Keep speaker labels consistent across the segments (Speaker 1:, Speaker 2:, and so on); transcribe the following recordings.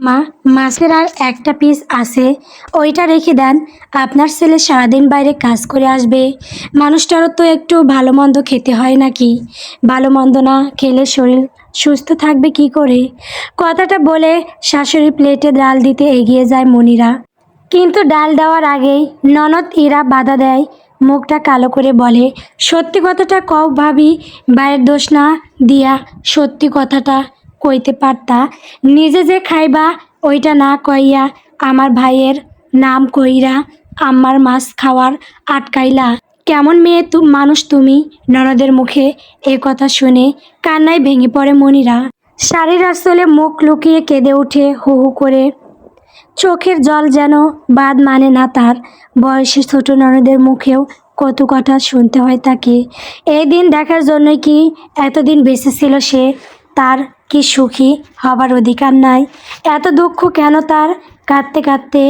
Speaker 1: মা, মাছের আর একটা পিস আছে, ওইটা রেখে দেন। আপনার ছেলে সারাদিন বাইরে কাজ করে আসবে, মানুষটারও তো একটু ভালো মন্দ খেতে হয় নাকি? ভালো মন্দ না খেলে শরীর সুস্থ থাকবে কি করে? কথাটা বলে শাশুড়ি প্লেটে ডাল দিতে এগিয়ে যায় মনিরা। কিন্তু ডাল দেওয়ার আগেই ননদ ইরা বাধা দেয়, মুখটা কালো করে বলে, সত্যি কথাটা কও ভাবি, ভাইয়ের দোষ না দিয়া সত্যি কথাটা কইতে পারতা। নিজে যে খাইবা ওইটা না কইয়া আমার ভাইয়ের নাম কইরা আমার মাছ খাওয়ার আটকাইলা। কেমন মেয়ে মানুষ তুমি? ননদের মুখে এ কথা শুনে কান্নায় ভেঙে পড়ে মনিরা। শাড়ির আঁচলে মুখ লুকিয়ে কেঁদে ওঠে হু হু করে। চোখের জল যেন বাদ মানে না তার। বয়সে ছোট ননদের মুখেও কটু কথা শুনতে হয় তাকে। এই দিন দেখার জন্যই কি এতদিন বেঁচে ছিল সে? তার কি সুখী হবার অধিকার নাই? এত দুঃখ কেন তার? কাঁদতে কাঁদতে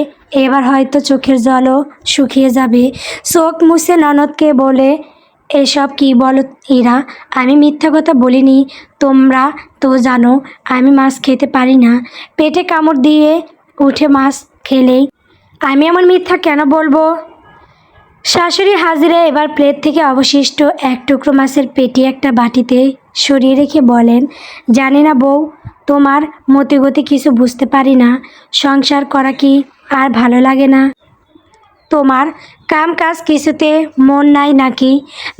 Speaker 1: এবার হয়তো চোখের জলও শুকিয়ে যাবে। চোখ মুছে ননদকে বলে, এসব কি বলো ইরা? আমি মিথ্যা কথা বলিনি। তোমরা তো জানো আমি মাছ খেতে পারি না। পেটে কামড় দিয়ে উঠে মাছ খেলেই আমি এমন মিথ্যা কেন বলবো? শাশুড়ি হাজিরে এবার প্লেট থেকে অবশিষ্ট এক টুকরো মাছের পেটি একটা বাটিতে সরিয়ে রেখে বলেন, জানি না বউ, তোমার মতিগতি কিছু বুঝতে পারি না। সংসার করা কি আর ভালো লাগে না? তোমার কাম কাজ কিছুতে মন নাই নাকি?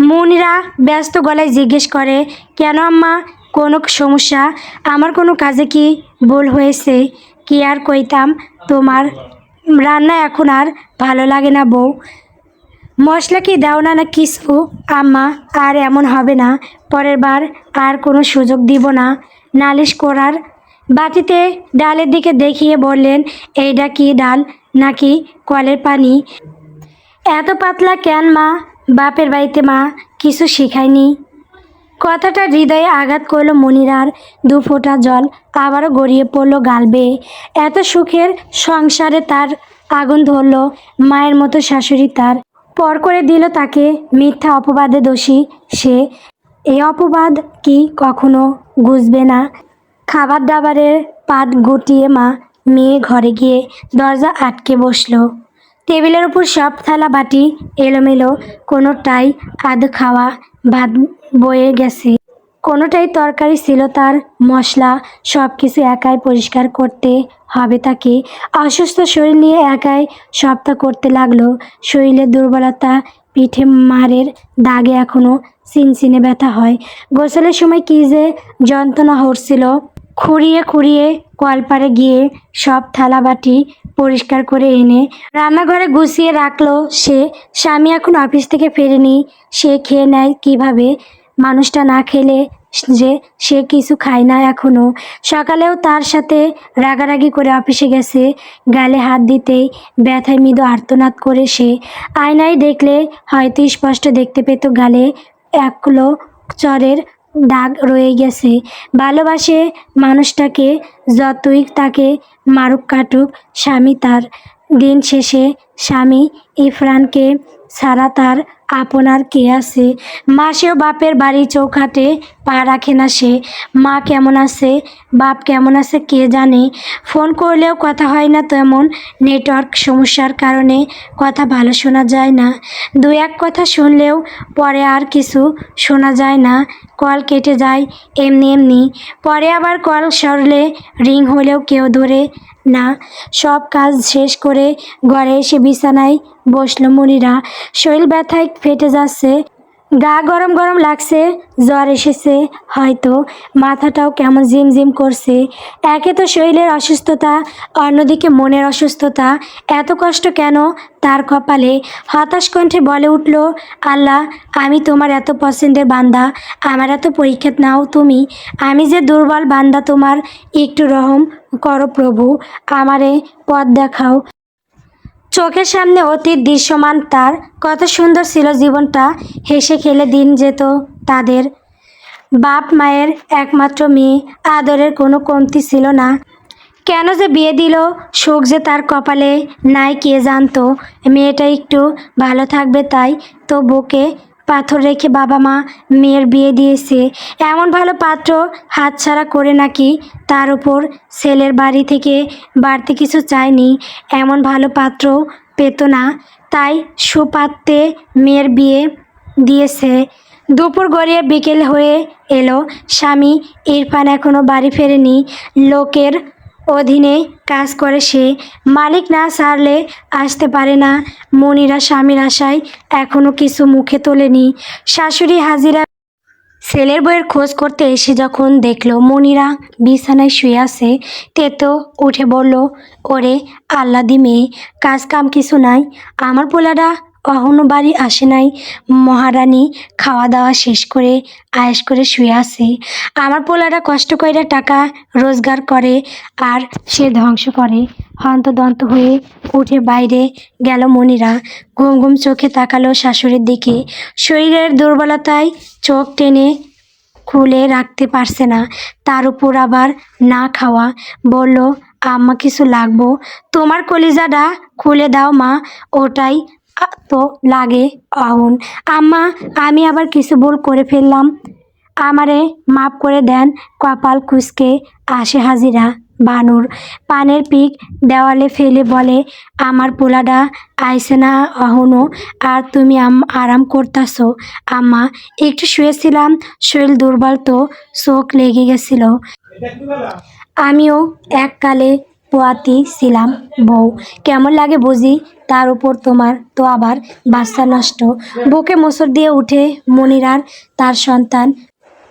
Speaker 1: মুনিরা ব্যস্ত গলায় জিজ্ঞেস করে, কেন আম্মা, কোনো সমস্যা? আমার কোনো কাজে কি ভুল হয়েছে? কি আর কইতাম, তোমার রান্না এখন আর ভালো লাগে না বউ। মশলা কি দাও না না কিছু? আম্মা, আর এমন হবে না, পরের বার আর কোনো সুযোগ দিব না নালিশ করার। বাটিতে ডালের দিকে দেখিয়ে বললেন, এইটা কি ডাল নাকি কলের পানি? এত পাতলা কেন মা? বাপের বাড়িতে মা কিছু শেখায়নি? কথাটা হৃদয়ে আঘাত করলো মনিরার। দু ফোঁটা জল আবারও গড়িয়ে পড়ল গাল বেয়ে। এত সুখের সংসারে তার আগুন ধরল। মায়ের মতো শাশুড়ি তার পর করে দিল তাকে মিথ্যা অপবাদে দোষী সে। এই অপবাদ কি কখনো গুছবে না? খাবার দাবারের পাত গুটিয়ে মা মেয়ে ঘরে গিয়ে দরজা আটকে বসলো। টেবিলের উপর সব থালা বাটি এলোমেলো, কোনোটাই আধ খাওয়া ভাত বয়ে গেছে, কোনোটাই তরকারি ছিল তার মশলা। সব কিছু একাই পরিষ্কার করতে হবে তাকে। অসুস্থ শরীর নিয়ে একাই সবটা করতে লাগলো। শরীরের দুর্বলতা, পিঠে মারের দাগে এখনও চিনচিনে ব্যথা হয়। গোসলের সময় কী যে যন্ত্রণা হচ্ছিল। খুঁড়িয়ে খুঁড়িয়ে কলপারে গিয়ে সব থালাবাটি পরিষ্কার করে এনে রান্নাঘরে গুছিয়ে রাখলো সে। স্বামী এখন অফিস থেকে ফেরেনি, সে খেয়ে নেয় কিভাবে? মানুষটা না খেলে যে সে কিছু খায় না এখনও। সকালেও তার সাথে রাগারাগি করে অফিসে গেছে। গালে হাত দিতেই ব্যথায় মৃদু আর্তনাদ করে সে। আয়নায় দেখলে হয়তো স্পষ্ট দেখতে পেত গালে একলো চরের দাগ রয়ে গেছে। ভালোবাসে মানুষটাকে, যতই তাকে মারুক কাটুক স্বামী তার। দিন শেষে স্বামী ইরফানকে ছাড়া তার আপনার কে আছে? মাসেও বাপের বাড়ি চৌকাঠে পা রাখে না সে। মা কেমন আছে, বাপ কেমন আছে কে জানে। ফোন করলেও কথা হয় না তেমন, নেটওয়ার্ক সমস্যার কারণে কথা ভালো শোনা যায় না। দু এক কথা শুনলেও পরে আর কিছু শোনা যায় না। কল কেটে যায় এমনি এমনি, পরে আবার কল সরলে রিং হলেও কেউ ধরে না। সব কাজ শেষ করে ঘরে এসে বিছানায় বসলো মনিরা। শরীর ব্যথায় ফেটে যাচ্ছে, গা গরম গরম লাগছে, জ্বর এসেছে হয়তো, মাথাটাও কেমন ঝিমঝিম করছে। একে তো শরীরের অসুস্থতা, অন্যদিকে মনের অসুস্থতা। এত কষ্ট কেন তার কপালে? হতাশ কণ্ঠে বলে উঠল, আল্লাহ, আমি তোমার এত পছন্দের বান্দা, আমার এত পরীক্ষা নাও তুমি। আমি যে দুর্বল বান্দা, তোমার একটু রহম করো প্রভু, আমারে পথ দেখাও। চোখের সামনে অতীত দৃশ্যমান তার। কত সুন্দর ছিল জীবনটা, হেসে খেলে দিন যেত তাদের। বাপ মায়ের একমাত্র মেয়ে, আদরের কোনো কমতি ছিল না। কেন যে বিয়ে দিল? সুখ যে তার কপালে নাই কে জানতো। মেয়েটা একটু ভালো থাকবে তাই তো বুকে পাথর রেখে বাবা মা মেয়ের বিয়ে দিয়েছে। এমন ভালো পাত্র হাতছাড়া করে নাকি? তার উপর ছেলের বাড়ি থেকে বাড়তি কিছু চায়নি, এমন ভালো পাত্র পেত না, তাই সুপাত্রে মেয়ের বিয়ে দিয়েছে। দুপুর গড়িয়ে বিকেল হয়ে এলো, স্বামী ইরফান এখনও বাড়ি ফেরেনি। লোকের অধীনে কাজ করে সে, মালিক না ছাড়লে আসতে পারে না। মনিরা স্বামীর আশায় এখনও কিছু মুখে তোলেনি। শাশুড়ি হাজিরা ছেলের বইয়ের খোঁজ করতে এসে যখন দেখলো মনিরা বিছানায় শুয়ে আছে, তেতো উঠে বলল, ওরে আল্লাদি মেয়ে, কাজ কাম কিছু নাই? আমার পোলাটা অহনো বাড়ি আসে নাই? মহারানী খাওয়া দাওয়া শেষ করে আয়েশ করে শুয়ে আছে। আমার পোলাটা কষ্ট কইরা টাকা রোজগার করে আর সে ধ্বংস করে। হন্তদন্ত হয়ে উঠে বাইরে গেল মনিরা। ঘুম ঘুম চোখে তাকালো শাশুড়ির দিকে। শরীরের দুর্বলতায় চোখ টেনে খুলে রাখতে পারছে না, তার উপর আবার না খাওয়া। বলল, আম্মা কিছু লাগবো? তোমার কলিজাটা খুলে দাও মা, ওটাই তো লাগে অহন। আম্মা, আমি আবার কিছু ভুল করে ফেললাম, আমারে মাফ করে দেন। কপাল কুঁচকে আসে হাজিরা। বানুর পানের পিক দেওয়ালে ফেলে বলে, আমার পোলাডা আইসে না অহনো, আর তুমি আরাম করতাছো? আম্মা, একটু শুয়েছিলাম, শরীর দুর্বল তো, চোখ লেগে গেছিল। আমিও এককালে পোয়াতি ছিলাম বউ, কেমন লাগে বুঝি? তার উপর তোমার তো আবার বাচ্চা নষ্ট। বুকে মোচড় দিয়ে উঠে মনিরার তার সন্তান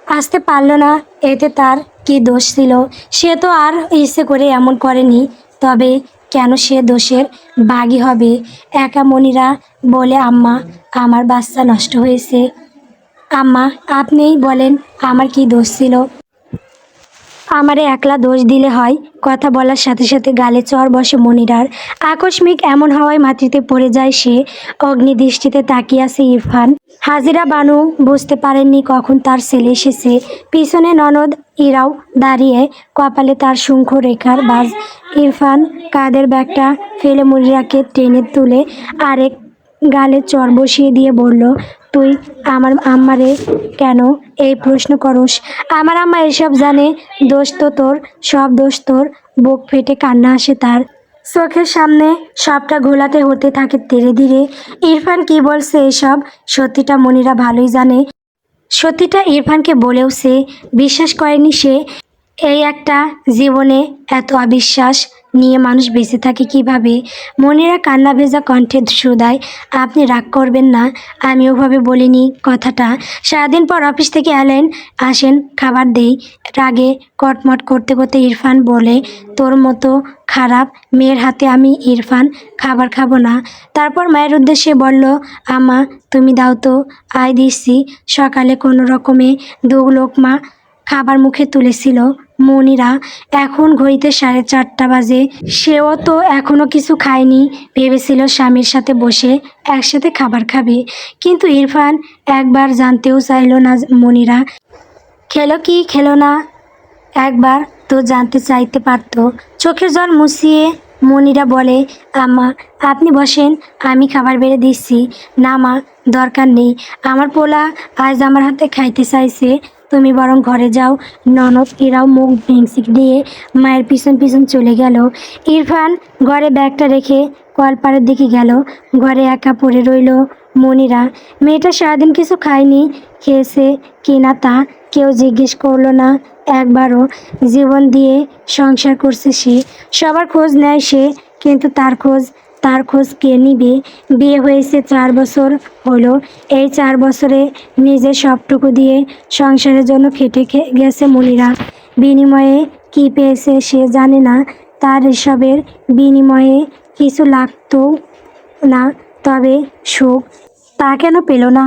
Speaker 1: আসতে পারল না, এতে তার কি দোষ ছিল? সে তো আর ইচ্ছে করে এমন করেনি, তবে কেন সে দোষের ভাগী হবে? একা মনিরা বলে, আম্মা, আমার বাচ্চা নষ্ট হয়েছে। আম্মা, আপনিই বলেন আমার কি দোষ ছিল? আমারে একলা দোষ দিলে হয়? কথা বলার সাথে সাথে গালে চড় বসে মনিরার। আকস্মিক এমন হওয়ায় মাটিতে পড়ে যায় সে। অগ্নিদৃষ্টিতে তাকিয়ে আছে ইরফান। হাজিরা বানু বুঝতে পারেননি কখন তার ছেলে এসেছে। পিছনে ননদ ইরাও দাঁড়িয়ে, কপালে তার শঙ্খ রেখার বাজ। ইরফান কাঁধের ব্যাগটা ফেলে মনিরাকে টেনে তুলে আরেক গালে চড় বসিয়ে দিয়ে বলল, তুই আমার আম্মারে কেন এই প্রশ্ন করস? আমার আম্মা এসব জানে। দোষ তো তোর, সব দোষ তোর। বুক ফেটে কান্না আসে তার। চোখের সামনে সবটা ঘোলাটে হতে থাকে ধীরে ধীরে। ইরফান কি বলছে এসব সত্যিটা মনিরা ভালোই জানে। সত্যিটা ইরফানকে বলেও সে বিশ্বাস করেনি। সে এই একটা জীবনে এত অবিশ্বাস নিয়ে মানুষ বেঁচে থাকে কিভাবে? মনিরা কান্না ভেজা কণ্ঠে শুধায়, আপনি রাগ করবেন না, আমি ওভাবে বলিনি কথাটা। সারাদিন পর অফিস থেকে আসেন, খাবার দেই। রাগে কটমট করতে করতে ইরফান বলে, তোর মতো খারাপ মেয়ের হাতে আমি ইরফান খাবার খাবো না। তারপর মায়ের উদ্দেশ্যে বলল, আম্মা, তুমি দাও তো, আয় দিচ্ছি। সকালে কোনো রকমে দু লোকমা খাবার মুখে তুলেছিল মনিরা। এখন ঘড়িতে 4:30 বাজে। সেও তো এখনো কিছু খায়নি। ভেবেছিল স্বামীর সাথে বসে একসাথে খাবার খাবে, কিন্তু ইরফান একবার জানতেও চাইল না মনিরা খেলো কি খেলো না। একবার তো জানতে চাইতে পারতো। চোখের জল মুছিয়ে মনিরা বলে, আম্মা, আপনি বসেন, আমি খাবার বেড়ে দিচ্ছি। না মা, দরকার নেই, আমার পোলা আজ আমার হাতে খাইতে চাইছে, তুমি বরং ঘরে যাও। ননদ এরাও মুখ ভেংসি দিয়ে মায়ের পিছন পিছন চলে গেল। ইরফান ঘরে ব্যাগটা রেখে কলপাড়ের দিকে গেল। ঘরে একা পড়ে রইল মনিরা। মেয়েটা সারাদিন কিছু খায়নি, খেয়েছে কি না তা কেউ জিজ্ঞেস করলো না একবারও। জীবন দিয়ে সংসার করছে সে, সবার খোঁজ নেয় সে, কিন্তু তার খোঁজ কে নিবে? বিয়ে হয়েছে 4 বছর হলো। এই 4 বছরে নিজের সবটুকু দিয়ে সংসারের জন্য খেটে গেছে মনিরা। বিনিময়ে কি পেয়েছে সে জানে না। তার এসবের বিনিময়ে কিছু লাগতো না, তবে সুখ তা কেন পেল না?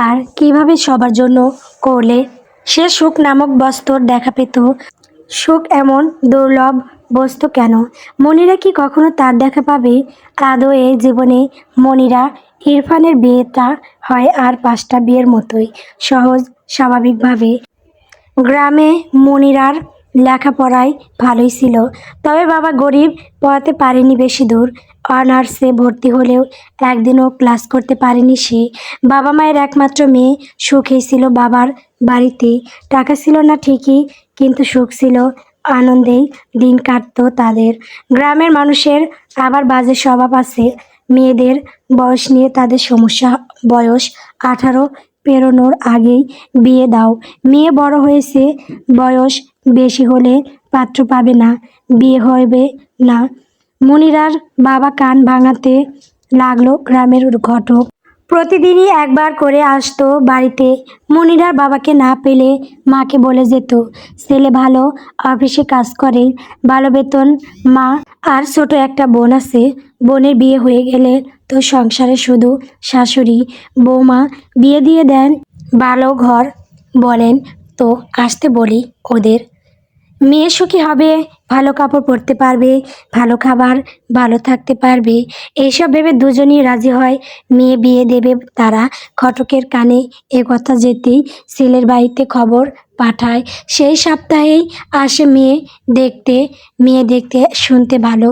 Speaker 1: আর কিভাবে সবার জন্য করলে সে সুখ নামক বস্তুর দেখা পেত? সুখ এমন দুর্লভ বস্তু কেন? মনিরা কি কখনো তার দেখা পাবে আদৌ এই জীবনে? মনিরা ইরফানের বিয়েটা হয় আর 5টা বিয়ের মতোই, সহজ স্বাভাবিকভাবে। গ্রামে মনিরার লেখাপড়ায় ভালোই ছিল, তবে বাবা গরিব, পড়াতে পারেনি বেশি দূর। অনার্সে ভর্তি হলেও একদিনও ক্লাস করতে পারেনি সে। বাবা মায়ের একমাত্র মেয়ে, সুখেই ছিল বাবার বাড়িতে। টাকা ছিল না ঠিকই, কিন্তু সুখ ছিল, আনন্দেই দিন কাটতো তাদের। গ্রামের মানুষের আবার বাজে স্বভাব আছে। মেয়েদের বয়স নিয়ে তাদের সমস্যা। বয়স 18 পেরোনোর আগেই বিয়ে দাও। মেয়ে বড় হয়েছে, বয়স বেশি হলে পাত্র পাবে না, বিয়ে হবে না। মনিরার বাবা কান ভাঙাতে লাগলো। গ্রামের ঘটক প্রতিদিনই একবার করে আসতো বাড়িতে। মনিরার বাবাকে না পেলে মাকে বলে যেত, ছেলে ভালো, অফিসে কাজ করে, ভালো বেতন। মা আর ছোট একটা বোন আছে। বোনের বিয়ে হয়ে গেলে তো সংসারে শুধু শাশুড়ি বৌমা বিয়ে দিয়ে দেন। ভালো ঘর বলেন তো আসতে বলি ওদের। মেয়ে সুখী হবে, ভালো কাপড় পরতে পারবে, ভালো খাবার, ভালো থাকতে পারবে, এইসব ভেবে দুজনই রাজি হয়। মেয়ে বিয়ে দেবে তারা। ঘটকের কানে এ কথা যেতেই ছেলের বাড়িতে খবর পাঠায়। সেই সপ্তাহেই আসে মেয়ে দেখতে। মেয়ে দেখতে শুনতে ভালো,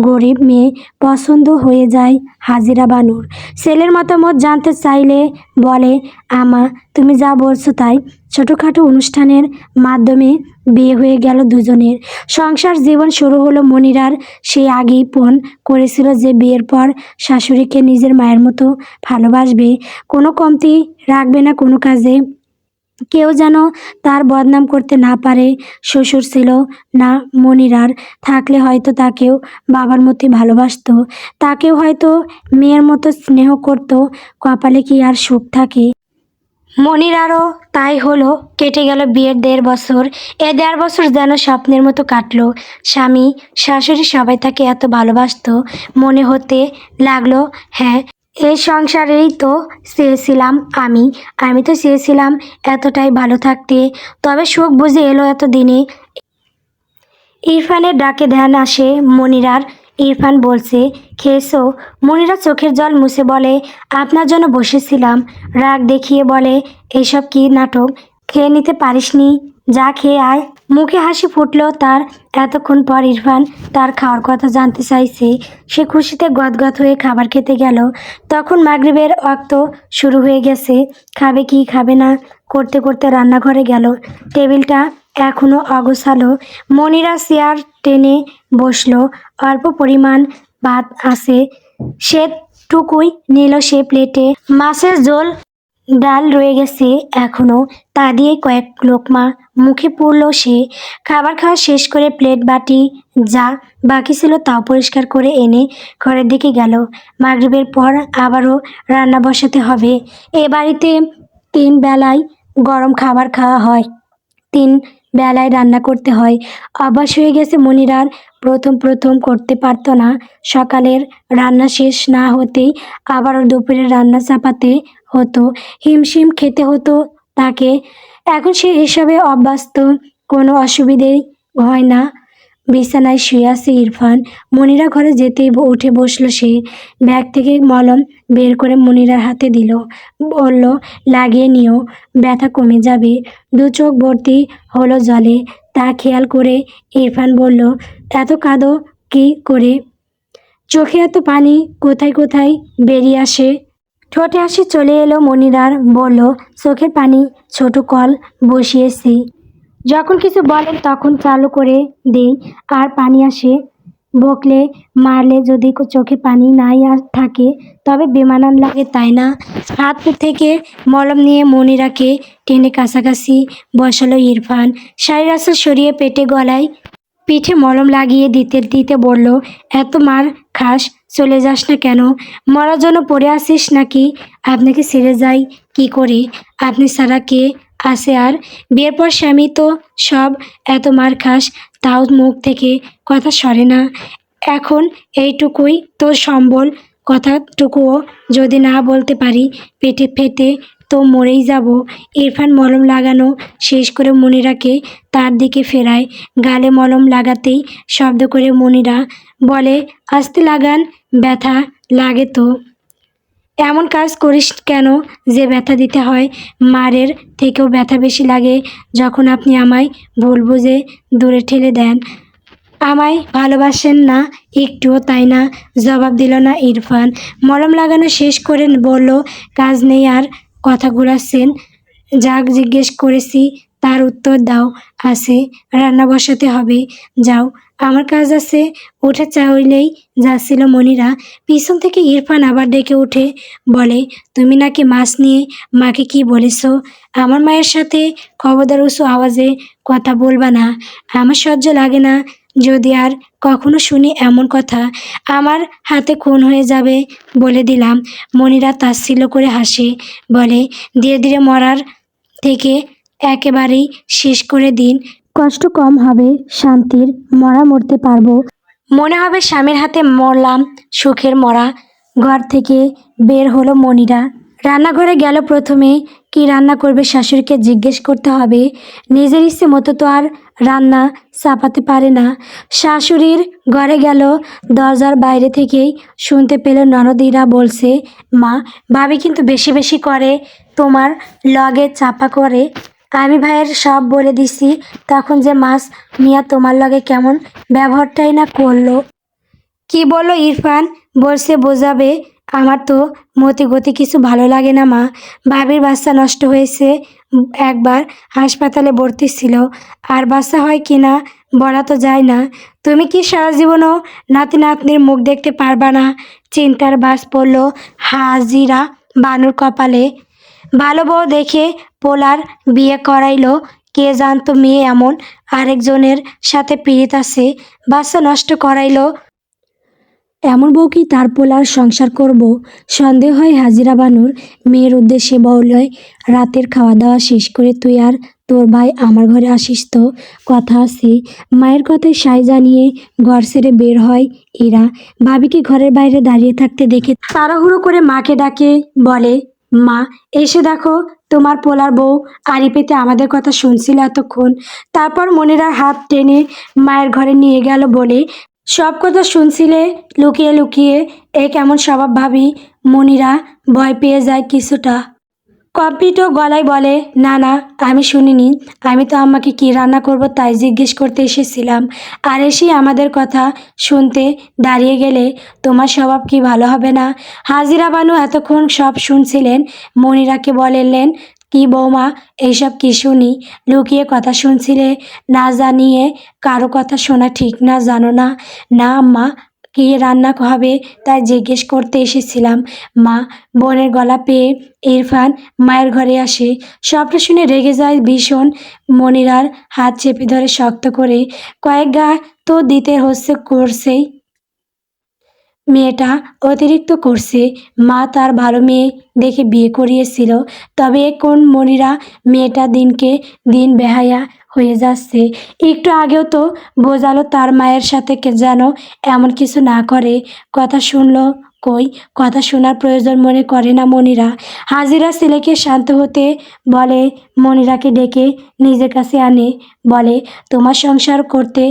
Speaker 1: গরিব মেয়ে, পছন্দ হয়ে যায় হাজিরা বানুর। ছেলের মতামত জানতে চাইলে বলে, আমা তুমি যা বলছো তাই। ছোটোখাটো অনুষ্ঠানের মাধ্যমে বিয়ে হয়ে গেল দুজনের। সংসার জীবন শুরু হলো মনিরার। সে আগেই পণ করেছিল যে বিয়ের পর শাশুড়িকে নিজের মায়ের মতো ভালোবাসবে, কোনো কমতি রাখবে না কোনো কাজে। কেউ যেন তার বদনাম করতে না পারে। শ্বশুর ছিল না মনিরার, থাকলে হয়তো তাকেও বাবার মতোই ভালোবাসতো, তাকেও হয়তো মেয়ের মতো স্নেহ করত। কপালে কি আর সুখ থাকে? মনিরারও তাই হলো। কেটে গেল বিয়ের 1.5 বছর। এ 1.5 বছর যেন স্বপ্নের মতো কাটলো। স্বামী শাশুড়ি সবাই তাকে এত ভালোবাসতো, মনে হতে লাগলো, হ্যাঁ, এই সংসারেই তো চেয়েছিলাম আমি। আমি তো চেয়েছিলাম এতটাই ভালো থাকতে। তবে সুখ বুঝে এলো এতদিনে। ইরফানের ডাকে ধ্যান আসে মনিরার। ইরফান বলছে, খেয়েছো? মনিরা চোখের জল মুছে বলে, আপনার জন্য বসেছিলাম। রাগ দেখিয়ে বলে, এইসব কি নাটক? খেয়ে নিতে পারিসনি? যা খেয়ে আয়। মুখে হাসি ফুটলো তার। এতক্ষণ পর ইরফান তার খাওয়ার কথা জানতে চাইছে। সে খুশিতে গদগদ হয়ে খাবার খেতে গেল। তখন মাগরিবের ওয়াক্ত শুরু হয়ে গেছে। খাবে কি খাবে না করতে করতে রান্নাঘরে গেল। টেবিলটা এখনো অগোছালো। মনিরা চেয়ার টেনে বসলো। অল্প পরিমাণ ভাত আছে, সেটুকুই নিল সে প্লেটে। মাছের ঝোল ডাল রয়ে গেছে এখনো, তা দিয়ে কয়েক লোকমা মুখে পুরল সে। খাবার খাওয়া শেষ করে প্লেট বাটি যা বাকি ছিল তাও পরিষ্কার করে এনে ঘরের দিকে গেল। মাগরিবের পর আবারও রান্না বসাতে হবে। এ বাড়িতে 3 বেলায় গরম খাবার খাওয়া হয়, 3 বেলায় রান্না করতে হয়। অভ্যাস হয়ে গেছে মনিরার। প্রথম প্রথম করতে পারতো না। সকালের রান্না শেষ না হতেই আবারও দুপুরের রান্না চাপাতে হতো। হিমশিম খেতে হতো তাকে। এখন সে এসবে অভ্যস্ত, কোনো অসুবিধেই হয় না। বিছানায় শুয়ে আছে ইরফান। মনিরা ঘরে যেতেই উঠে বসলো সে। ব্যাগ থেকে মলম বের করে মনিরার হাতে দিল, বলল, লাগিয়ে নিও, ব্যথা কমে যাবে। 2 চোখ ভর্তি হলো জলে। তা খেয়াল করে ইরফান বলল, এত কাঁদো কি করে? চোখে এত পানি কোথায় কোথায় বেরিয়ে আসে? ঠোঁটে হাসি চলে এলো মনিরার। বলল, চোখের পানি, ছোট কল বসিয়েছি, যখন কিছু বলেন তখন চালু করে দেই আর পানি আসে। বকলে মারলে যদি চোখে পানি নাই আর থাকে তবে বেমানান লাগে, তাই না? হাত থেকে মলম নিয়ে মনিরাকে টেনে কাছাকাছি বসালো ইরফান। শাড়ির আঁচল সরিয়ে পেটে গলায় পিঠে মলম লাগিয়ে দিতে দিতে বলল, এত মার খাস, চলে যাস না কেন? মরার জন্য পড়ে আসিস নাকি? আপনাকে ছেড়ে যাই কি করে? আপনি ছাড়া কে আছে আর? বিয়ের পর স্বামী তো সব, এত মার খাস তাও মুখ থেকে কথা সরে না। এখন এইটুকুই তোর সম্বল, কথাটুকুও যদি না বলতে পারি পেটে ফেটে তো মরেই যাব। ইরফান মলম লাগানো শেষ করে মনিরাকে তার দিকে ফেরায়। গালে মলম লাগাতেই শব্দ করে মনিরা বলে, আস্তে লাগান, ব্যথা লাগে তো। এমন কাজ করিস কেন যে ব্যথা দিতে হয়? মারের থেকেও ব্যথা বেশি লাগে যখন আপনি আমায় ভুল বুঝে দূরে ঠেলে দেন। আমায় ভালোবাসেন না একটুও, তাই না? জবাব দিল না ইরফান। মলম লাগানো শেষ করে বলল, কাজ নেই আর কথা ঘুরাচ্ছেন? যা জিজ্ঞেস করেছি তার উত্তর দাও। আছে, রান্না বসাতে হবে। যাও, আমার কাজ আছে। উঠে চাইলেই যাচ্ছিল মনিরা, পিছন থেকে ইরফান আবার ডেকে উঠে বলে, তুমি নাকি মাছ নিয়ে মাকে কি বলেছো? আমার মায়ের সাথে খবরদার উঁচু আওয়াজে কথা বলবা না। আমার সহ্য লাগে না। যদি আর কখনো শুনি এমন কথা, আমার হাতে খুন হয়ে যাবে বলে দিলাম। মনিরা তাচ্ছিল্য করে হাসে, বলে, ধীরে ধীরে মরার থেকে একেবারেই শেষ করে দিন। কষ্ট কম হবে, শান্তির মরা মরতে পারবো। মনে হবে স্বামীর হাতে মরলাম, সুখের মরা। ঘর থেকে বের হলো মনিরা। রান্নাঘরে গেল প্রথমে। কি রান্না করবে শাশুড়িকে জিজ্ঞেস করতে হবে। নিজের ইচ্ছে মতো তো আর রান্না চাপাতে পারে না। শাশুড়ির ঘরে গেল, দরজার বাইরে থেকেই শুনতে পেল ননদিরা বলছে, মা, ভাবি কিন্তু বেশি বেশি করে, তোমার লগে চাপা করে। আমি ভাইয়ের সব বলে দিছি, তখন যে মাছ মিয়া তোমার লগে কেমন ব্যবহারটাই না করলো। কি বললো ইরফান? বলছে বোঝাবে। আমার তো মতি গতি কিছু ভালো লাগে না মা। ভাবির বাচ্চা নষ্ট হয়েছে, একবার হাসপাতালে ভর্তি ছিল, আর বাচ্চা হয় কি না বলা তো যায় না। তুমি কি সারা জীবনও নাতি নাতনির মুখ দেখতে পারবা না? চিন্তার বাস পড়ল হাজিরা বানুর কপালে। ভালো বউ দেখে পোলার বিয়ে করাইলো। কে জানতো মেয়ে এমন আরেকজনের সাথে পীড়িত আছে, বাচ্চা নষ্ট করাইলো। এমন বউ কি তার পোলার সংসার করব? সন্দেহ হয় হাজিরা বানুর। মেয়ের উদ্দেশ্যে বলয়, রাতের খাওয়া দাওয়া শেষ করে তুই আর তোর ভাই আমার ঘরে আসিস তো, কথা আছে। মায়ের কথায় সাই জানিয়ে ঘর ছেড়ে বের হয় এরা। ভাবিকে ঘরের বাইরে দাঁড়িয়ে থাকতে দেখে তাড়াহুড়ো করে মাকে ডাকে, বলে, মা, এসে দেখো তোমার পোলার বউ আড়ি পেতে আমাদের কথা শুনছিল এতক্ষণ। তারপর মনিরার হাত টেনে মায়ের ঘরে নিয়ে গেল, বলে, সব কথা শুনছিলে লুকিয়ে লুকিয়ে? এ কেমন স্বভাব ভাবি? মনিরা ভয় পেয়ে যায় কিছুটা। কম্পিত গলায় বলে, না না, আমি শুনিনি। আমি তো আম্মাকে কী রান্না করব তাই জিজ্ঞেস করতে এসেছিলাম। আর এসেই আমাদের কথা শুনতে দাঁড়িয়ে গেলে তোমার স্বভাব কি ভালো হবে না? হাজিরা বানু এতক্ষণ সব শুনছিলেন। মনিরাকে বললেন, কি বৌমা, এইসব কি শুনি? লুকিয়ে কথা শুনছিলে? না জানিয়ে কারো কথা শোনা ঠিক না, জানো না? না আম্মা, কী রান্না হবে তাই জিজ্ঞেস করতে এসেছিলাম। মা। বোনের গলা পেয়ে ইরফান মায়ের ঘরে আসে। সবটা শুনে রেগে যায় ভীষণ। মনিরার হাত চেপে ধরে শক্ত করে, কয়েক গা তো দিতে করছেই। মেয়েটা অতিরিক্ত করছে। মা তার ভালো মেয়ে দেখে বিয়ে করিয়েছিল, তবে কোন মনিরা মেয়েটা দিনকে দিন বেহায়া হয়ে যাচ্ছে। একটু আগেও তো বোঝালো তার মায়ের সাথে যেন এমন কিছু না করে। কথা শুনলো কই? কথা শোনার প্রয়োজন মনে করে না মনিরা। হাজিরা ছেলেকে শান্ত হতে বলে, মনিরাকে ডেকে নিজের কাছে আনে, বলে, তোমার সংসার করতে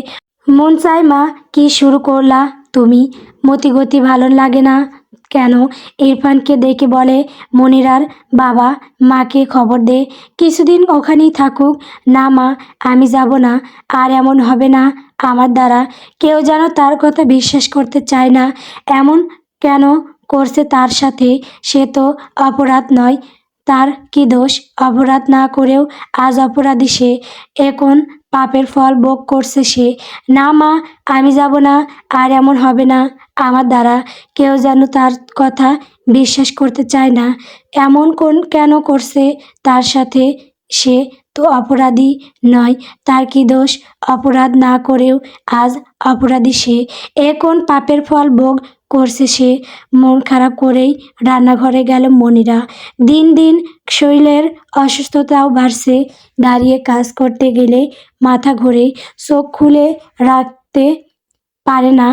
Speaker 1: মন চায় মা, কি শুরু করলা তুমি? মতিগতি ভালো লাগে না কেন? ইরফানকে ডেকে বলে, মনিরার বাবা, মাকে খবর দে, কিছুদিন ওখানেই থাকুক। না মা, আমি যাব না। আর এমন হবে না আমার দ্বারা। কেউ যেন তার কথা বিশ্বাস করতে চায় না। এমন কেন করছে তার সাথে? সে তো অপরাধ নয়। তার কি দোষ? অপরাধ না করেও আজ অপরাধী সে। এখন পাপের ফল ভোগ করছে সে। না মা, আমি যাব না। আর এমন হবে না আমার দ্বারা। কেউ যেন তার কথা বিশ্বাস করতে চায় না। এমন কেন করছে তার সাথে? সে তো অপরাধী নয়। তার কি দোষ? অপরাধ না করেও আজ অপরাধী সে। এ কোন পাপের ফল ভোগ করছে সে? মন খারাপ করেই রান্নাঘরে গেল মনিরা। দিন দিন শরীরের অসুস্থতাও বাড়ছে। দাঁড়িয়ে কাজ করতে গেলে মাথা ঘোরে, চোখ খুলে রাখতে পারে না।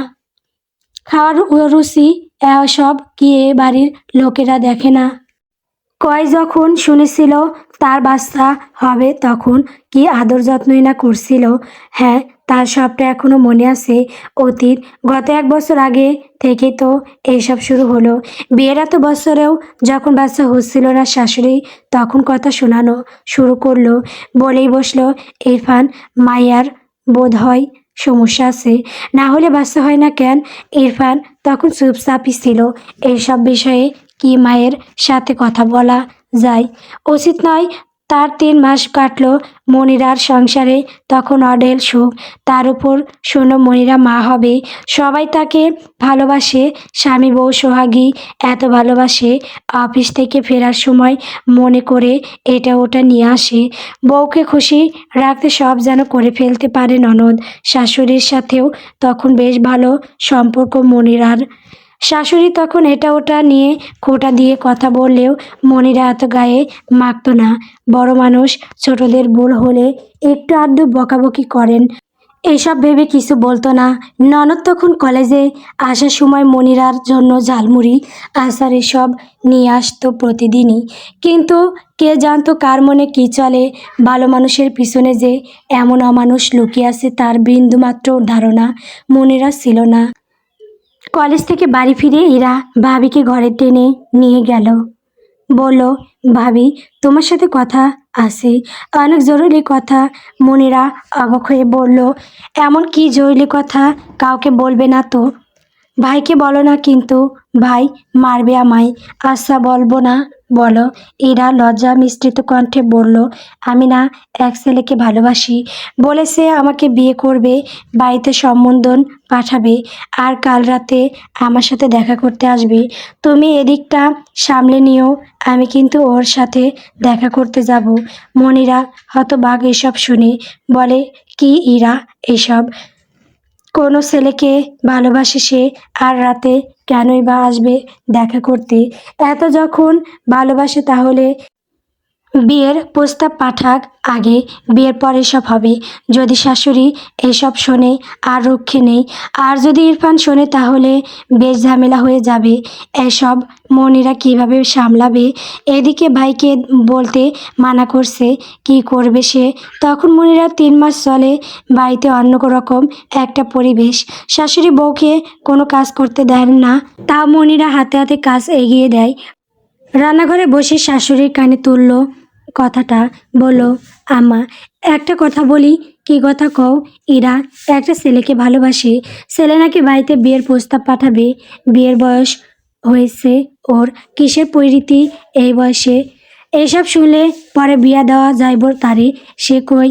Speaker 1: খাওয়ার রুচি এসব কি এ বাড়ির লোকেরা দেখে না? কয় যখন শুনেছিল তার বাচ্চা হবে তখন কি আদর যত্নই না করছিল। হ্যাঁ, তার সবটা এখনো মনে আছে। অতীত, গত 1 বছর আগে থেকে তো এইসব শুরু হলো। বিয়ের এত বছরেও যখন বাচ্চা হচ্ছিল না, শাশুড়ি তখন কথা শোনানো শুরু করলো। বলেই বসলো, ইরফান মাইয়ার বোধ হয় সমস্যা আছে, না হলে বাচ্চা হয় না কেন? ইরফান তখন চুপচাপই ছিল। এইসব বিষয়ে কি মায়ের সাথে কথা বলা যায়? উচিত নয়। তার 3 মাস কাটলো মনিরার সংসারে, তখন অঢেল সুখ। তার উপর শোনো, মনিরা মা হবে। সবাই তাকে ভালোবাসে, স্বামী বউ সোহাগী এত ভালোবাসে। অফিস থেকে ফেরার সময় মনে করে এটা ওটা নিয়ে আসে। বউকে খুশি রাখতে সব যেন করে ফেলতে পারে ননদ। শাশুড়ির সাথেও তখন বেশ ভালো সম্পর্ক মনিরার। শাশুড়ি তখন এটা ওটা নিয়ে খোঁটা দিয়ে কথা বললেও মনিরা এত গায়ে মাখতো না। বড় মানুষ ছোটদের ভুল হলে একটু আধটু বকাবকি করেন, এসব ভেবে কিছু বলতো না। ননদ তখন কলেজে আসার সময় মনিরার জন্য ঝালমুড়ি, আচার এসব নিয়ে আসতো প্রতিদিনই। কিন্তু কে জানতো কার মনে কী চলে? ভালো মানুষের পিছনে যে এমন অমানুষ লুকিয়ে আছে তার বিন্দুমাত্র ধারণা মনিরা ছিল না। কলেজ থেকে বাড়ি ফিরে ইরা ভাবিকে ঘরে টেনে নিয়ে গেল। বলল, ভাবি তোমার সাথে কথা আছে, অনেক জরুরি কথা। মনিরা অবাক হয়ে বলল, এমন কি জরুরি কথা? কাউকে বলবে না তো? ভাইকে বলো না কিন্তু, ভাই মারবে আমায়। আচ্ছা বলবো না, বলো। এরা লজ্জা মিশ্রিত কণ্ঠে বলল, আমি না এক ছেলেকে ভালোবাসি, বলেছে আমাকে বিয়ে করবে, বাড়িতে সম্বোধন পাঠাবে, আর কাল রাতে আমার সাথে দেখা করতে আসবে। তুমি এদিকটা সামলে নিও, আমি কিন্তু ওর সাথে দেখা করতে যাব। মনিরা হতবাক এসব শুনে বলে, কি ইরা এসব? কোনো ছেলেকে ভালোবাসে সে, আর রাতে কেনই বা আসবে দেখা করতে? এত যখন ভালোবাসে তাহলে বিয়ের প্রস্তাব পাঠাক আগে, বিয়ের পর এসব হবে। যদি শাশুড়ি এসব শোনে আর রক্ষে নেই, আর যদি ইরফান শোনে তাহলে বেশ ঝামেলা হয়ে যাবে। এসব মনিরা কিভাবে সামলাবে? এদিকে ভাইকে বলতে মানা করছে, কি করবে সে? তখন মনিরা 3 মাস চলে, বাড়িতে অন্য রকম একটা পরিবেশ। শাশুড়ি বউকে কোনো কাজ করতে দেন না, তাও মনিরা হাতে হাতে কাজ এগিয়ে দেয়। রান্নাঘরে বসে শাশুড়ির কানে তুলল কথাটা, বলল, আম্মা একটা কথা বলি। কি কথা কও? ইরা একটা ছেলেকে ভালোবাসে, ছেলে নাকি বাড়িতে বিয়ের প্রস্তাব পাঠাবে। বিয়ের বয়স হয়েছে ওর, কিসের পরিণতি এই বয়সে? এইসব শুনলে পরে বিয়া দেওয়া যাইব তারে। সে কই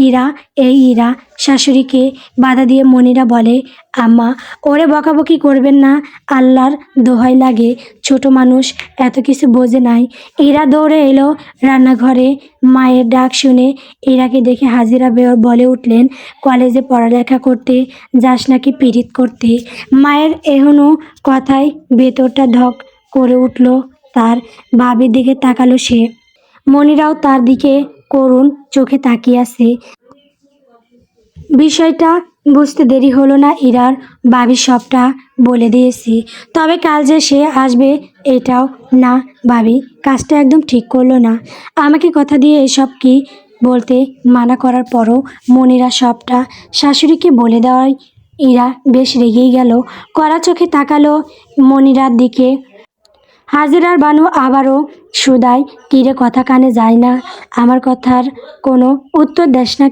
Speaker 1: ইরা, এই ইরা। শাশুড়িকে বাধা দিয়ে মনিরা বলে, আম্মা ওরে বকাবকি করবেন না, আল্লাহর দোহাই লাগে, ছোট মানুষ এত কিছু বোঝে নাই। ইরা দৌড়ে এলো রান্নাঘরে। মায়ের ডাক শুনে ইরাকে দেখে হাজিরা বলে উঠলেন, কলেজে পড়ালেখা করতে যাস নাকি পীড়িত করতে? মায়ের এহনো কথায় ভেতরটা ধক করে উঠল তার। ভাবির দিকে তাকালো সে। মনিরাও তার দিকে করুণ চোখে তাকিয়ে আছে। বিষয়টা বুঝতে দেরি হলো না ইরার। ভাবি সবটা বলে দিয়েছি, তবে কাল যে সে আসবে এটাও না। ভাবি কাজটা একদম ঠিক করলো না। আমাকে কথা দিয়ে এসব কি বলতে মানা করার পরও মনিরা সবটা শাশুড়িকে বলে দেওয়ায় ইরা বেশ রেগেই গেল। কড়া চোখে তাকালো মনিরার দিকে। হাজিরার বানু আবারও সুদাই, কিরে কথা কানে যায় না? আমার কথার কোনো উত্তর দেস না?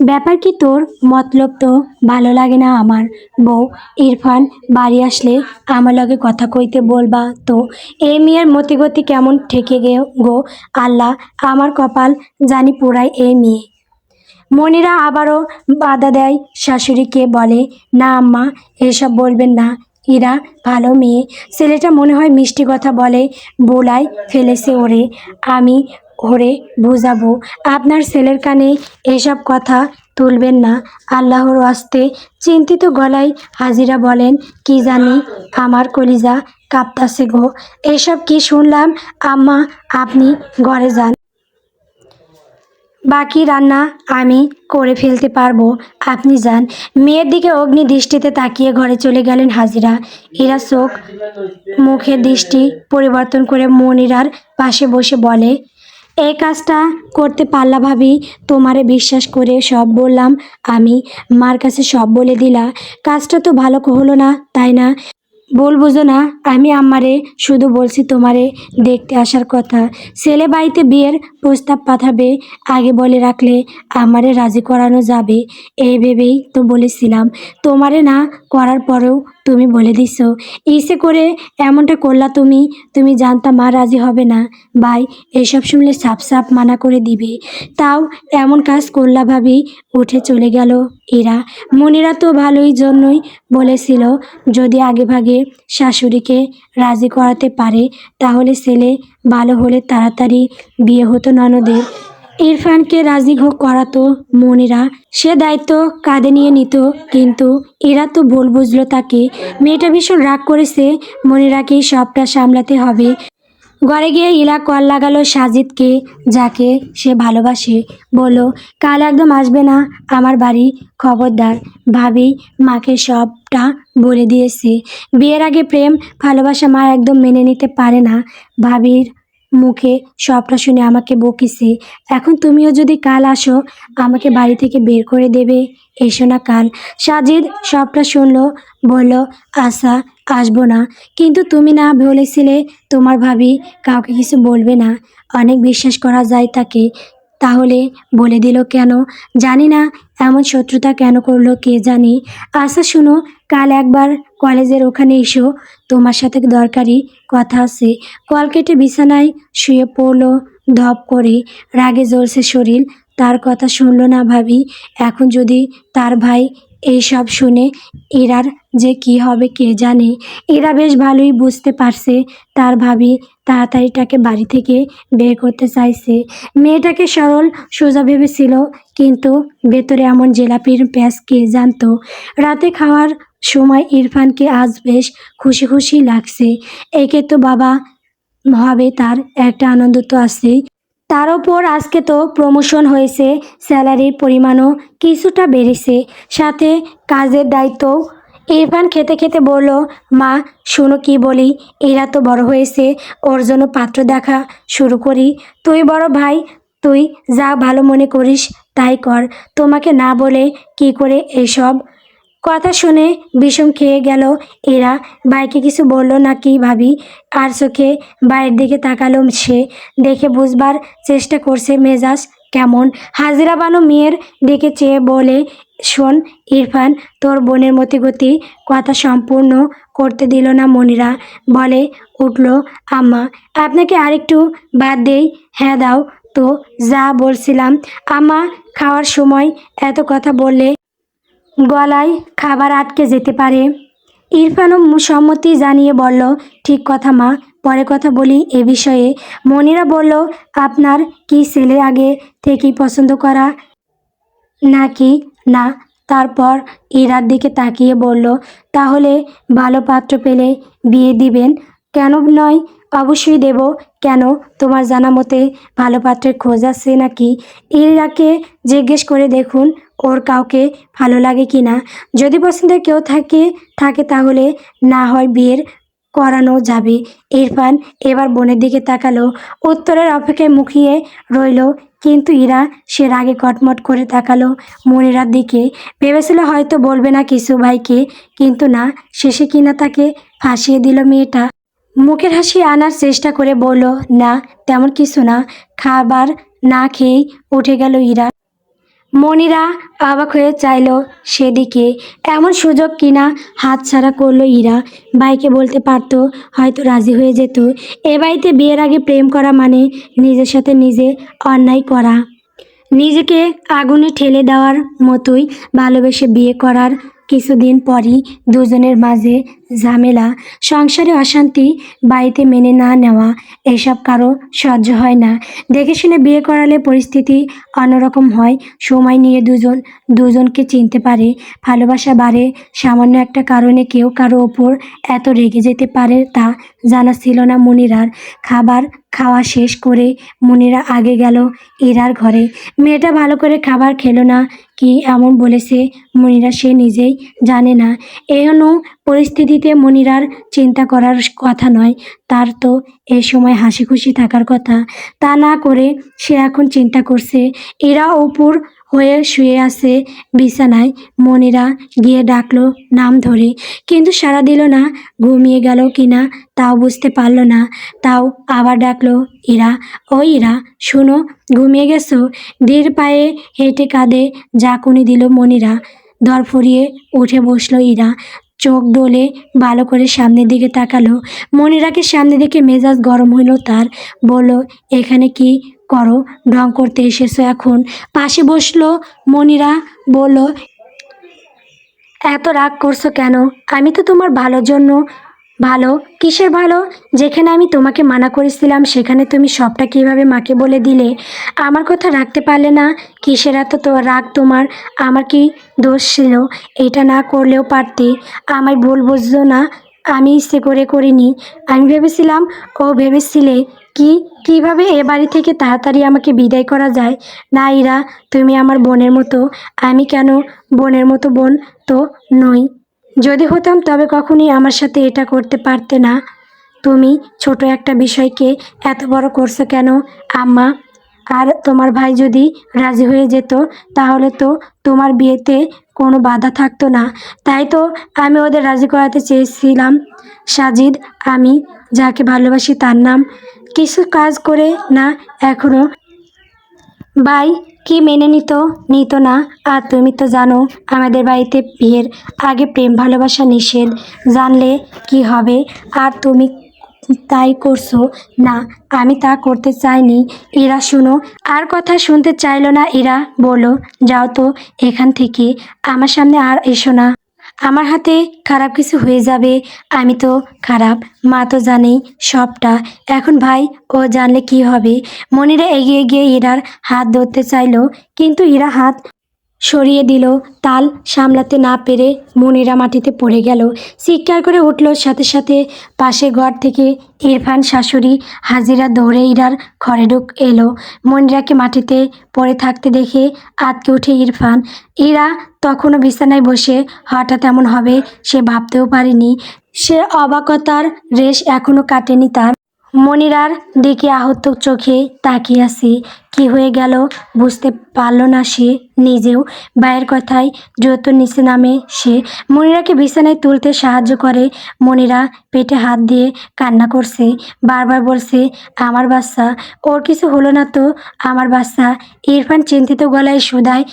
Speaker 1: ব্যাপার কি তোর? মতলব তো ভালো লাগে না আমার। বউ ইরফান বাড়ি আসলে আমার লগে কথা কইতে বলবা তো? এই মেয়ের মতিগতি কেমন ঠেকে গো আল্লাহ, আমার কপাল জানি পোড়ায় এই মেয়ে। মনিরা আবারও বাধা দেয় শাশুড়িকে, বলে, না আম্মা এসব বলবেন না। ইরা ভালো মেয়ে, ছেলেটা মনে হয় মিষ্টি কথা বলে, বোলাই ফেলেছে ওরে। আমি ওরে বুঝাবো। আপনার ছেলের কানে এসব কথা তুলবেন না, আল্লাহর ওয়াস্তে। চিন্তিত গলায় হাজিরা বলেন, কি জানি আমার কলিজা কাঁপতাছে গো। এসব কি শুনলাম? আম্মা আপনি ঘরে যান, বাকি রান্না আমি করে ফেলতে পারবো, আপনি যান। মেয়ের দিকে অগ্নি দৃষ্টিতে তাকিয়ে ঘরে চলে গেলেন হাজিরা। ইরা চোখ মুখের দৃষ্টি পরিবর্তন করে মনিরার পাশে বসে বলে, এই কাজটা করতে পারলা ভাবি? তোমারে বিশ্বাস করে সব বললাম, আমি মার কাছে সব বলে দিলা, কাজটা তো ভালো হলো না তাই না? ভুল বুঝো না, আমি আম্মারে শুধু বলছি তোমারে দেখতে আসার কথা। ছেলে বাড়িতে বিয়ের প্রস্তাব পাঠাবে, আগে বলে রাখলে আমারে রাজি করানো যাবে, এই ভেবেই তো বলেছিলাম। তোমারে না করার পরেও তুমি বলে দিছো, ইচ্ছে করে এমনটা করলা তুমি। তুমি জানতা মা রাজি হবে না। ভাই এসব শুনলে সাপ সাপ মানা করে দিবে, তাও এমন কাজ করলা ভাবি। উঠে চলে গেল এরা। মনিরা তো ভালোই জন্যই বলেছিল, যদি আগে ভাগে শাশুড়িকে রাজি করাতে পারে তাহলে ছেলে ভালো হলে তাড়াতাড়ি বিয়ে হতো ননদের। ইরফানকে রাজি করাতো মনিরা, সে দায়িত্ব কাঁধে নিয়ে নিত। কিন্তু এরা তো ভুল বুঝলো তাকে। মেয়েটা ভীষণ রাগ করেছে, মনিরাকেই সবটা সামলাতে হবে। ঘরে গিয়ে ইলা কল লাগালো সাজিদকে, যাকে সে ভালোবাসে। বলল, কাল একদম আসবে না আমার বাড়ি, খবরদার। ভাবি মাকে সবটা বলে দিয়েছে। বিয়ের আগে প্রেম ভালোবাসা মা একদম মেনে নিতে পারে না। ভাবির মুখে সবটা শুনে আমাকে বকিছে। এখন তুমিও যদি কাল আসো আমাকে বাড়ি থেকে বের করে দেবে। এসো না কাল। সাজিদ সবটা শুনলো, বলল, আচ্ছা আসবো না, কিন্তু তুমি না বলেছিলে তোমার ভাবি কাউকে কিছু বলবে না, অনেক বিশ্বাস করা যায় তাকে, তাহলে বলে দিল কেন? জানি না এমন শত্রুতা কেন করলো কে জানি। আচ্ছা শুনো, কাল একবার কলেজের ওখানে এসো, তোমার সাথে দরকারি কথা আছে। কল কেটে বিছানায় শুয়ে পড়লো ধপ করে। রাগে জ্বলছে শরীর, তার কথা শুনলো না ভাবি। এখন যদি তার ভাই এইসব শুনে ইরার যে কি হবে কে জানে। এরা বেশ ভালোই বুঝতে পারছে তার ভাবি তাড়াতাড়ি তাকে বাড়ি থেকে বের করতে চাইছে। মেয়েটাকে সরল সোজা ভেবেছিল, কিন্তু ভেতরে এমন জেলাপির প্যাঁচ কে জানতো। রাতে খাওয়ার সময় ইরফানকে আজ বেশ খুশি খুশি লাগছে। একে তো বাবা হবে, তার একটা আনন্দ তো আছেই। তার ওপর আজকে তো প্রমোশন হয়েছে, স্যালারির পরিমাণও কিছুটা বেড়েছে, সাথে কাজের দায়িত্বও। ইরফান খেতে খেতে বলল, মা শোনো কি বলি, এরা তো বড় হয়েছে, ওর জন্য পাত্র দেখা শুরু করি। তুই বড় ভাই, তুই যা ভালো মনে করিস তাই কর, তোমাকে না বলে কি করে এসব। কথা শুনে বিষম খেয়ে গেল এরা। ভাইকে কিছু বলল নাকি ভাবি? আর চোখে বাইরের দিকে তাকালো সে। দেখে বুঝবার চেষ্টা করছে মেজাজ কেমন। হাজিরা বানু মেয়ের দিকে চেয়ে বলে, শোন ইরফান, তোর বোনের মতিগতি কথা সম্পূর্ণ করতে দিল না মনিরা। বলে উঠল, আম্মা আপনাকে আরেকটু বাদ দেই? হ্যাঁ দাও তো, যা বলছিলাম। আম্মা খাওয়ার সময় এত কথা বললে গলায় খাবার আটকে যেতে পারে। ইরফানও সম্মতি জানিয়ে বলল, ঠিক কথা মা, পরে কথা বলি এ বিষয়ে। মনিরা বলল, আপনার কি ছেলে আগে থেকেই পছন্দ করা নাকি? না। তারপর ইরার দিকে তাকিয়ে বলল, তাহলে ভালো পাত্র পেলে বিয়ে দিবেন? কেন নয়, অবশ্যই দেব। কেন, তোমার জানা মতে ভালো পাত্রের খোঁজ আছে নাকি? ইরাকে জিজ্ঞেস করে দেখুন ওর কাউকে ভালো লাগে কি না। যদি পছন্দের কেউ থাকে থাকে তাহলে না হয় বিয়ের করানো যাবে। ইরফান এবার বোনের দিকে তাকালো, উত্তরের অপেক্ষায় মুখিয়ে রইল। কিন্তু ইরা সে রাগে কটমট করে তাকালো মনিরার দিকে। ভেবেছিল হয়তো বলবে না কিছু ভাইকে, কিন্তু না, শেষে কিনা তাকে ফাঁসিয়ে দিল মেয়েটা। মুখের হাসি আনার চেষ্টা করে বলল, না তেমন কিছু না। খাবার না খেয়েই উঠে গেল ইরা। মনিরা অবাক হয়ে চাইল সেদিকে। এমন সুযোগ কিনা হাতছাড়া করলো ইরা। ভাইকে বলতে পারতো, হয়তো রাজি হয়ে যেত। এ বাড়িতে বিয়ের আগে প্রেম করা মানে নিজের সাথে নিজে অন্যায় করা, নিজেকে আগুনে ঠেলে দেওয়ার মতোই। ভালোবেসে বিয়ে করার কিছুদিন পরই দুজনের মাঝে ঝামেলা, সংসারে অশান্তি, বাড়িতে মেনে না নেওয়া, এসব কারো সহ্য হয় না। দেখে শুনে বিয়ে করালে পরিস্থিতি অন্যরকম হয়। সময় নিয়ে দুজনকে চিনতে পারে, ভালোবাসা বাড়ে। সামান্য একটা কারণে কেউ কারো ওপর এত রেগে যেতে পারে তা জানা ছিল না মনিরার। খাবার খাওয়া শেষ করে মনিরা আগে গেল ইরার ঘরে। মেয়েটা ভালো করে খাবার খেলো না কি এমন বলেছে মনিরা সে নিজেই জানে না। এমন পরিস্থিতিতে মনিরার চিন্তা করার কথা নয়, তার তো এ সময় হাসি খুশি থাকার কথা। তা না করে সে এখন চিন্তা করছে এরা অপুর হয়ে শুয়ে আছে বিছানায়। মনিরা গিয়ে ডাকলো নাম ধরে, কিন্তু সাড়া দিল না। ঘুমিয়ে গেল কিনা তাও বুঝতে পারল না। তাও আবার ডাকলো, ইরা, ও ইরা, শুনো, ঘুমিয়ে গেছো? ধীর পায়ে হেঁটে কাঁধে ঝাঁকুনি দিল মনিরা। ধরফরিয়ে উঠে বসলো ইরা। চোখ ডলে ভালো করে সামনের দিকে তাকালো। মনিরাকে সামনে দেখে মেজাজ গরম হইল তার। বলল, এখানে কি করো? ঢং করতে এসেছো এখন? পাশে বসলো মনিরা। বলল, এত রাগ করছো কেন? আমি তো তোমার ভালোর জন্য। ভালো? কিসের ভালো? যেখানে আমি তোমাকে মানা করেছিলাম সেখানে তুমি সবটা কিভাবে মাকে বলে দিলে? আমার কথা রাখতে পারলে না? কিসের এত তো রাগ তোমার? আমার কি দোষ ছিল? এটা না করলেও পারতে। আমায় ভুল বুঝছো না? আমি ইচ্ছে করে করিনি। আমি ভেবেছিলাম ও ভেবেছিলে কি কিভাবে এ বাড়ি থেকে তাড়াতাড়ি আমাকে বিদায় করা যায়। না ইরা, তুমি আমার বোনের মতো। আমি কেন বোনের মতো? বোন তো নই। যদি হতাম তবে কখনই আমার সাথে এটা করতে পারতে না। তুমি ছোট একটা বিষয়কে এত বড় করছো কেন আম্মা? আর তোমার ভাই যদি রাজি হয়ে যেত তাহলে তো তোমার বিয়েতে কোনো বাধা থাকতো না। তাই তো আমি ওদের রাজি করাতে চেয়েছিলাম। সাজিদ, আমি যাকে ভালোবাসি তার নাম কিছু কাজ করে না এখনো ভাই কি মেনে নিত না। আর তুমি তো জানো আমাদের বাড়িতে বিয়ের আগে প্রেম ভালোবাসা নিষেধ। জানলে কি হবে? আর তুমি তাই করছো না। আমি তা করতে চাইনি। ইরা, শুনো। আর কথা শুনতে চাইলো না ইরা। বলো, যাও তো এখান থেকে, আমার সামনে আর এসো না। আমার হাতে খারাপ কিছু হয়ে যাবে। আমি তো খারাপ, মা তো জানেই সবটা। এখন ভাই ও জানলে কি হবে? মনিরা এগিয়ে গিয়ে ইরার হাত ধরতে চাইলো, কিন্তু ইরা হাত সরিয়ে দিল। তাল সামলাতে না পেরে মনিরা মাটিতে পড়ে গেল। চিৎকার করে উঠল। সাথে সাথে পাশের ঘর থেকে ইরফান শাশুড়ি হাজিরা দৌড়ে ইরার ঘরে এলো। মনিরাকে মাটিতে পড়ে থাকতে দেখে আঁতকে উঠে ইরফান। ইরা তখনও বিছানায় বসে। হঠাৎ এমন হবে সে ভাবতেও পারেনি। সে অবাকতার রেশ এখনো কাটেনি তার। মনিরার দিকে আহত চোখে তাকিয়ে আছে। কি হয়ে গেল বুঝতে পারল না সে নিজেও। ভাইয়ের কথায় দ্রুত নিচে নামে সে। মনিরাকে বিছানায় তুলতে সাহায্য করে। মনিরা পেটে হাত দিয়ে কান্না করছে। বারবার বলছে, আমার বাচ্চা। ওর কিছু হলো না তো? আমার বাচ্চা। ইরফান চিন্তিত গলায় শুধায়,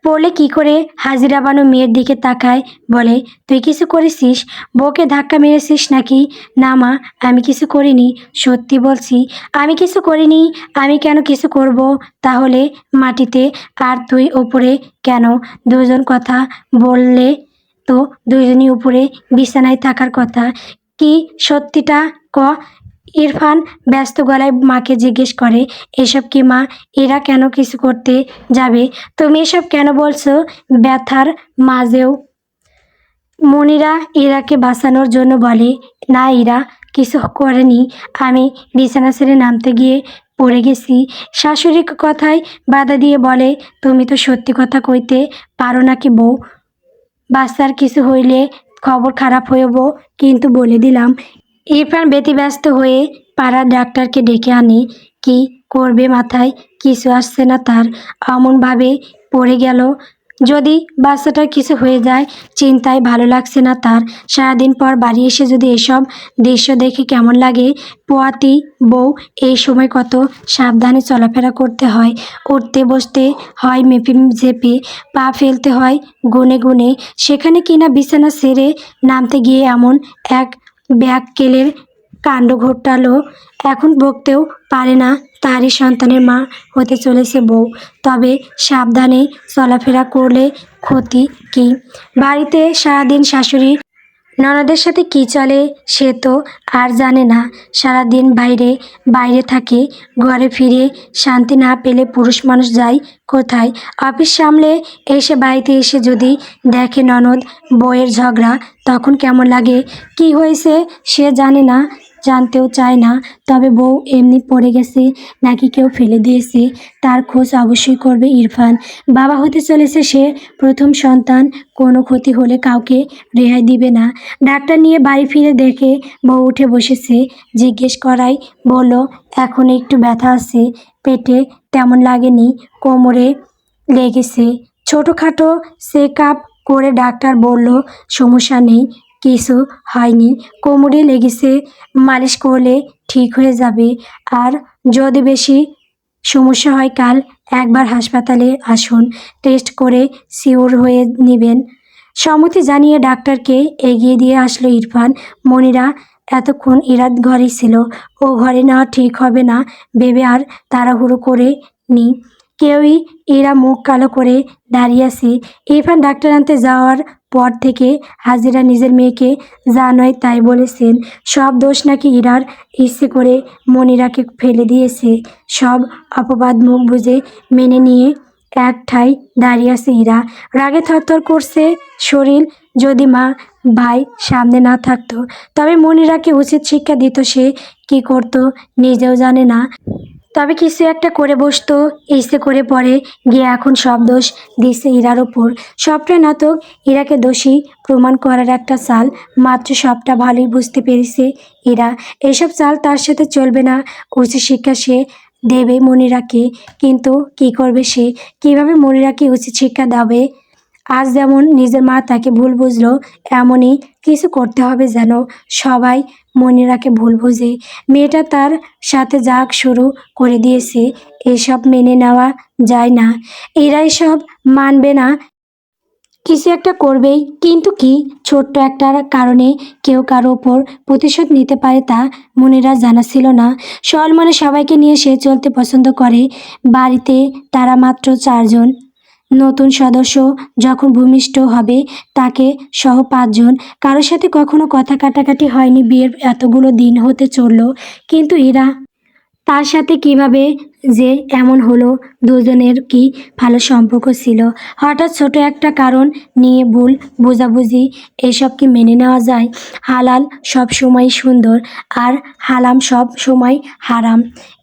Speaker 1: পড়লে কি করে? হাজিরা বানু মেয়ের দিকে তাকায়। বলে, তুই কিছু করেছিস? বউকে ধাক্কা মেরেছিস নাকি? না মা, আমি কিছু করিনি। সত্যি বলছি, আমি কিছু করিনি। আমি কেন কিছু করব তাহলে মাটিতে? আর তুই উপরে কেন? দুজন কথা বললে তো দুজনই উপরে বিছানায় থাকার কথা। কি সত্যিটা ক। ইরফান ব্যস্ত গলায় মাকে জিজ্ঞেস করে, এসব কি মা? এরা কেন কিছু করতে যাবে? তুমি এসব কেন বলছো ব্যথার মাঝেও? মনিরা ইরাকে বাঁচানোর জন্য বলে, না ইরা কিছু করেনি। আমি বিছানা ছেড়ে নামতে গিয়ে পড়ে গেছি। শাশুড়ির কথায় বাধা দিয়ে বলে, তুমি তো সত্যি কথা কইতে পারো নাকি বউ? বাচ্চার কিছু হইলে খবর খারাপ হইব, কিন্তু বলে দিলাম। ইরফান ব্যতিব্যস্ত হয়ে পাড়ার ডাক্তারকে ডেকে আনে। কি করবে মাথায় কিছু আসছে না তার। অমনভাবে পড়ে গেল। যদি বাচ্চাটার কিছু হয়ে যায়, চিন্তায় ভালো লাগছে না তার। সারাদিন পর বাড়ি এসে যদি এসব দৃশ্য দেখে কেমন লাগে। পোয়াতি বউ, এই সময় কত সাবধানে চলাফেরা করতে হয়। উঠতে বসতে হয় মেপে ঝেপে, পা ফেলতে হয় গুনে গুনে। সেখানে কিনা বিছানা ছেড়ে নামতে গিয়ে এমন এক ব্যাককেলের কাণ্ড ঘটালো। এখন বকতেও পারে না, তারই সন্তানের মা হতে চলেছে বউ। তবে সাবধানে চলাফেরা করলে ক্ষতি কি? বাড়িতে সারাদিন শাশুড়ি ননদের সাথে কি চলে সে তো আর জানে না। সারাদিন বাইরে বাইরে থাকে। ঘরে ফিরে শান্তি না পেলে পুরুষ মানুষ যায় কোথায়? অফিস সামলে এসে বাড়িতে এসে যদি দেখে ননদ বউয়ের ঝগড়া, তখন কেমন লাগে? কি হয়েছে সে জানে না, জানতেও চায় না। তবে বউ এমনি পড়ে গেছে নাকি কেউ ফেলে দিয়েছে, তার খোঁজ অবশ্যই করবে ইরফান। বাবা হতে চলেছে সে, প্রথম সন্তান। কোনো ক্ষতি হলে কাউকে রেহাই দিবে না। ডাক্তার নিয়ে বাড়ি ফিরে দেখে বউ উঠে বসেছে। জিজ্ঞেস করায় বলল, এখন একটু ব্যথা আছে, পেটে তেমন লাগেনি, কোমরে লেগেছে। ছোটোখাটো চেক আপ করে ডাক্তার বলল সমস্যা নেই, কিছু হয়নি। কোমরে লেগেছে, মালিশ করলে ঠিক হয়ে যাবে। আর যদি বেশি সমস্যা হয় কাল একবার হাসপাতালে আসুন, টেস্ট করে শিওর হয়ে নেবেন। সম্মতি জানিয়ে ডাক্তারকে এগিয়ে দিয়ে আসলো ইরফান। মনিরা এতক্ষণ ইরার ঘরেই ছিল। ও ঘরে নেওয়া ঠিক হবে না ভেবে আর তাড়াহুড়ো করে নি কেউই। এরা মুখ কালো করে দাঁড়িয়ে আছে। ইরফান ডাক্তার আনতে যাওয়ার পর থেকে হাজিরা নিজের মেয়েকে যা নয় তাই বলেছেন। সব দোষ নাকি ইরার, ইচ্ছে করে মনিরাকে ফেলে দিয়েছে। সব অপবাদ মুখ বুজে মেনে নিয়ে এক ঠাই দাঁড়িয়ে আছে ইরা। রাগে থরথর করছে শরীর। যদি মা ভাই সামনে না থাকতো তবে মনিরাকে উচিত শিক্ষা দিত। সে কি করতো নিজেও জানে না, তবে কিছু একটা করে বসতো ইচ্ছে করে। পরে গিয়ে এখন সব দোষ দিচ্ছে ইরার ওপর। সবটাই নাটক, ইরাকে দোষী প্রমাণ করার একটা চাল মাত্র। সবটা ভালোই বুঝতে পেরেছে ইরা। এসব চাল তার সাথে চলবে না। উচিত শিক্ষা সে দেবে মনিরাকে, কিন্তু কি করবে সে? কিভাবে মনিরাকে উচিত শিক্ষা দেবে? আজ যেমন নিজের মা তাকে ভুল বুঝলো, এমনই কিছু করতে হবে যেন সবাই মনিরাকে ভুল বুঝে। মেয়েটা তার সাথে যা শুরু করে দিয়েছে, এসব মেনে নেওয়া যায় না। এরা এসব মানবে না, কিছু একটা করবেই। কিন্তু কি? ছোট্ট একটা কারণে কেউ কারো ওপর প্রতিশোধ নিতে পারে তা মনিরা জানা ছিল না। সলমনে সবাইকে নিয়ে সে চলতে পছন্দ করে। বাড়িতে তারা মাত্র 4 জন। নতুন সদস্য যখন ভূমিষ্ঠ হবে তাকে সহ 5 জন। কারোর সাথে কখনো কথা কাটাকাটি হয়নি বিয়ের এতগুলো দিন হতে চলল। কিন্তু এরা তার সাথে কিভাবে যে এমন হলো? দুজনের কি ভালো সম্পর্ক ছিল? হঠাৎ ছোট একটা কারণ নিয়ে ভুল বোঝাবুঝি, এসব কি মেনে নেওয়া যায়? হালাল সব সময় সুন্দর আর হারাম সব সময় হারাম।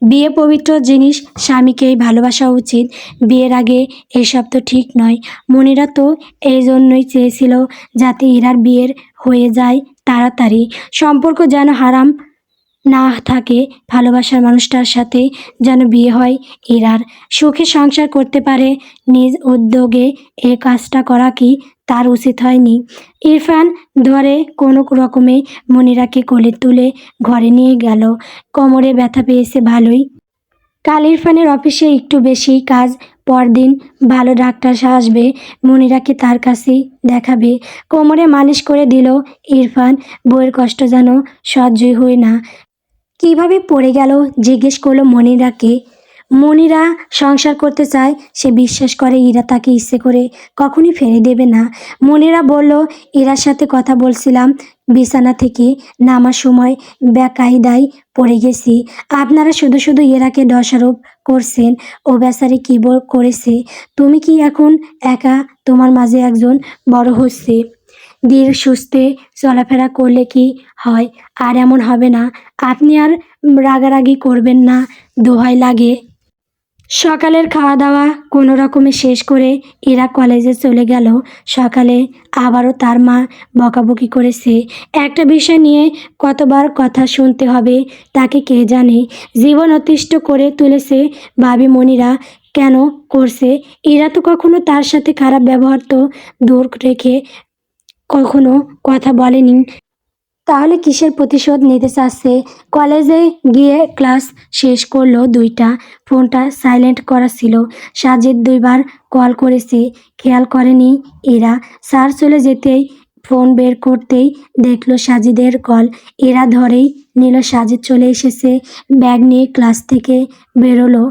Speaker 1: বিয়ে পবিত্র জিনিস, স্বামীকেই ভালোবাসা উচিত বিয়ের আগে। এসব তো ঠিক নয়। মনিরা তো এই জন্যই চেয়েছিল যাতে ইরার বিয়ের হয়ে যায় তাড়াতাড়ি, সম্পর্ক যেন হারাম না থাকে। ভালোবাসার মানুষটার সাথে যেন বিয়ে হয় ইরার, সুখে সংসার করতে পারে। নিজ উদ্যোগে এ কাজটা করা কি তার উচিত হয়নি? ইরফান ধরে কোনো রকমে মনিরাকে কোলে তুলে ঘরে নিয়ে গেল। কোমরে ব্যথা পেয়েছে ভালোই। কাল ইরফানের অফিসে একটু বেশি কাজ। পরদিন ভালো ডাক্তার আসবে, মনিরাকে তার কাছেই দেখাবে। কোমরে মালিশ করে দিল ইরফান। বইয়ের কষ্ট যেন সহ্যই হয় না। কিভাবে পড়ে গেল জিজ্ঞেস করলো মনিরাকে। মনিরা সংসার করতে চায়, সে বিশ্বাস করে ইরা তাকে ইচ্ছে করে কখনই ফেলে দেবে না। মনিরা বলল, ইরার সাথে কথা বলছিলাম, বিছানা থেকে নামার সময় বেকায়দায় পড়ে গেছি। আপনারা শুধু শুধু ইরাকে দোষারোপ করছেন। ও বেচারি কী করেছে? তুমি কি এখন একা? তোমার মাঝে একজন বড় হচ্ছে। ধীর সুস্থে চলাফেরা করলে কি হয়? আর এমন হবে না। আপনি আর রাগারাগি করবেন না, দোহাই লাগে। সকালের খাওয়া দাওয়া কোনো রকমে শেষ করে এরা কলেজে চলে গেল। সকালে আবারও তার মা বকাবকি করেছে। একটা বিষয় নিয়ে কতবার কথা শুনতে হবে তাকে কে জানে। জীবন অতিষ্ঠ করে তুলেছে ভাবি মনিরা। কেন করছে? এরা তো কখনো তার সাথে খারাপ ব্যবহার তো দূর রেখে কখনো কথা বলেনি। তাহলে কিসের প্রতিশোধ নিতে চাচ্ছে? কলেজে গিয়ে ক্লাস শেষ করলো 2টা। ফোনটা সাইলেন্ট করা ছিল। সাজিদ 2বার কল করেছে, খেয়াল করেনি এরা। স্যার চলে যেতেই ফোন বের করতেই দেখলো সাজিদের কল। এরা ধরেই নিল সাজিদ চলে এসেছে। ব্যাগ নিয়ে ক্লাস থেকে বেরোলো।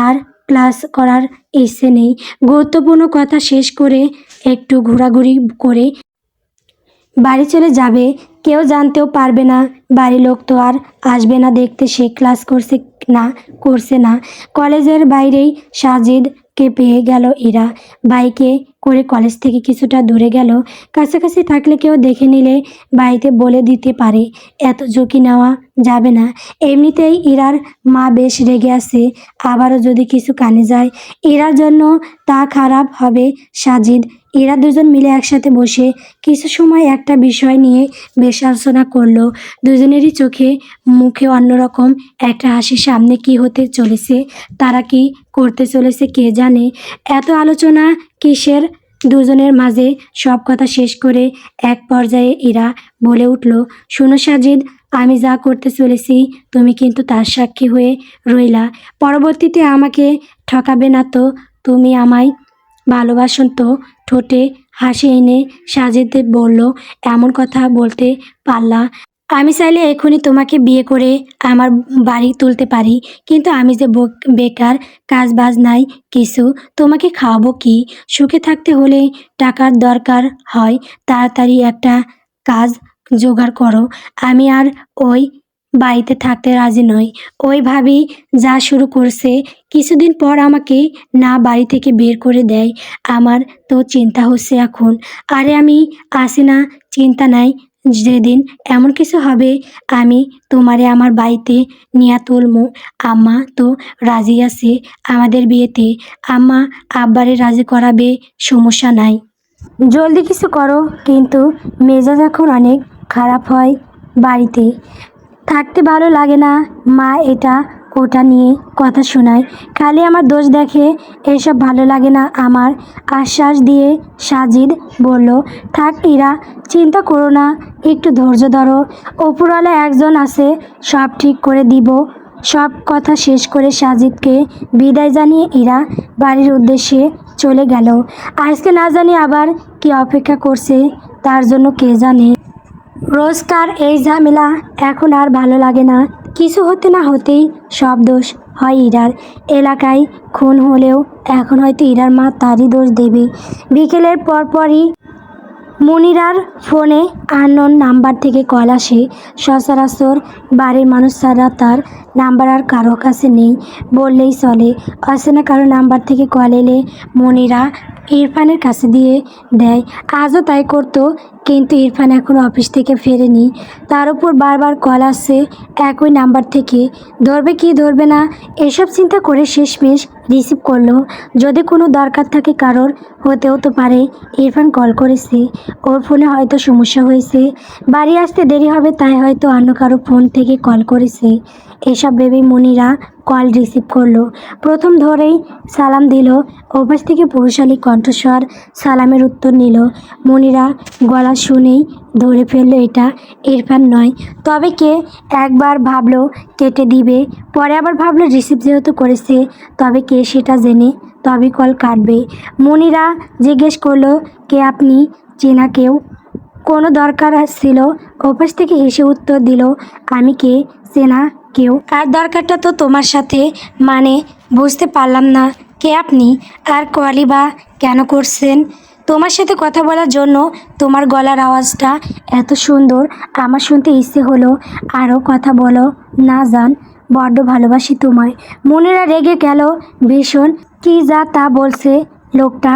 Speaker 1: আর ক্লাস করার ইচ্ছে নেই। গুরুত্বপূর্ণ কথা শেষ করে একটু ঘোরাঘুরি করে বাড়ি চলে যাবে। কেউ জানতেও পারবে না। বাড়ির লোক তো আর আসবে না দেখতে সে ক্লাস করছে না। কলেজের বাইরেই সাজিদকে পেয়ে গেল ইরা। বাইকে করে কলেজ থেকে কিছুটা দূরে গেল। কাছাকাছি থাকলে কেউ দেখে নিলে বাড়িতে বলে দিতে পারে। এত ঝুঁকি নেওয়া যাবে না। এমনিতেই ইরার মা বেশ রেগে আছে, আবারও যদি কিছু কানে যায় ইরার জন্য তা খারাপ হবে। সাজিদ এরা দুজন মিলে একসাথে বসে কিছু সময় একটা বিষয় নিয়ে বেশ আলোচনা করলো। দুজনেরই চোখে মুখে অন্যরকম একটা হাসি। সামনে কি হতে চলেছে, তারা কি করতে চলেছে কে জানে। এত আলোচনা কিসের দুজনের মাঝে? সব কথা শেষ করে এক পর্যায়ে ইরা বলে উঠল, শোনো সাজিদ, আমি যা করতে চলেছি তুমি কিন্তু তার সাক্ষী হয়ে রইলা। পরবর্তীতে আমাকে ঠকাবে না তো? তুমি আমায় ভালোবাসুন তো? ঠোঁটে হাসি এনে সাজিদ বলল, এমন কথা বলতে পারলা? আমি চাইলে এখনই তোমাকে বিয়ে করে আমার বাড়ি তুলতে পারি, কিন্তু আমি যে বেকার, কাজ বাজ নাই কিছু, তোমাকে খাওয়াবো কি? সুখে থাকতে হলে টাকার দরকার হয়, তাড়াতাড়ি একটা কাজ জোগাড় করো। আমি আর ওই বাড়িতে থাকতে রাজি নই। ওই ভাবি যা শুরু করছে, কিছুদিন পর আমাকে না বাড়ি থেকে বের করে দেয়। আমার তো চিন্তা হচ্ছে এখন। আরে আমি আসি না, চিন্তা নাই। যেদিন এমন কিছু হবে আমি তোমারে আমার বাড়িতে নিয়ে তুলমু। আম্মা তো রাজি আছে আমাদের বিয়েতে। আম্মা আব্বারে রাজি করাবে, সমস্যা নাই। জলদি কিছু করো, কিন্তু মেজাজ এখন অনেক খারাপ হয় বাড়িতে থাকতে ভালো লাগে না। মা এটা ওটা নিয়ে কথা শোনায়, খালি আমার দোষ দেখে। এসব ভালো লাগে না আমার। আশ্বাস দিয়ে সাজিদ বলল, থাক ইরা, চিন্তা করো না, একটু ধৈর্য ধরো। ওপরওয়ালা একজন আছে, সব ঠিক করে দিব। সব কথা শেষ করে সাজিদকে বিদায় জানিয়ে ইরা বাড়ির উদ্দেশ্যে চলে গেল। আজকে না জানি আবার কি অপেক্ষা করছে তার জন্য কে জানে। রোজকার এই ঝামেলা এখন আর ভালো লাগে না। কিছু হতে না হতেই সব দোষ হয় ইরার। এলাকায় খুন হলেও এখন হয়তো ইরার মা তারই দোষ দেবে। বিকেলের পরপরই মনিরার ফোনে আননোন নাম্বার থেকে কল আসে। সচরাচর বাড়ির মানুষ ছাড়া তার নাম্বার আর কারো কাছে নেই বললেই চলে। অচেনা কারো নাম্বার থেকে কল এলে মনিরা ইরফানের কাছে দিয়ে দেয়। আজও তাই করতো, কিন্তু ইরফান এখন অফিস থেকে ফেরেনি। তার উপর বারবার কল আসছে একই নাম্বার থেকে। ধরবে কি ধরবে না এসব চিন্তা করে শেষমেশ রিসিভ করলো। যদি কোনো দরকার থাকে কারোর, হতেও তো পারে ইরফান কল করেছে, ওর ফোনে হয়তো সমস্যা হয়েছে, বাড়ি আসতে দেরি হবে, তাই হয়তো অন্য কারো ফোন থেকে কল করেছে। এসব ভেবেই মনিরা কল রিসিভ করলো। প্রথম ধরেই সালাম দিল। ওপাশ থেকে পুরুষালী কণ্ঠস্বর সালামের উত্তর নিল। মনিরা গলা শুনেই ধরে ফেললো এটা ইরফান নয়। তবে কে? একবার ভাবলো কেটে দিবে, পরে আবার ভাবলো রিসিভ যেহেতু করেছে তবে কে সেটা জেনে তবে কল কাটবে। মনিরা জিজ্ঞেস করলো, কে আপনি? চেনা কেউ? কোনো দরকার ছিল? ওপাশ থেকে হেসে উত্তর দিল, আমি কে? চেনা কেউ? আর দরকারটা তো তোমার সাথে। মানে বুঝতে পারলাম না, কে আপনি? আর কলই বা কেন করছেন? তোমার সাথে কথা বলার জন্য। তোমার গলার আওয়াজটা এত সুন্দর, আমার শুনতে ইচ্ছে হলো আরও কথা বলো না জান, বড্ড ভালোবাসি তোমায়। মনিরা রেগে গেল ভীষণ। কি যা তা বলছে লোকটা?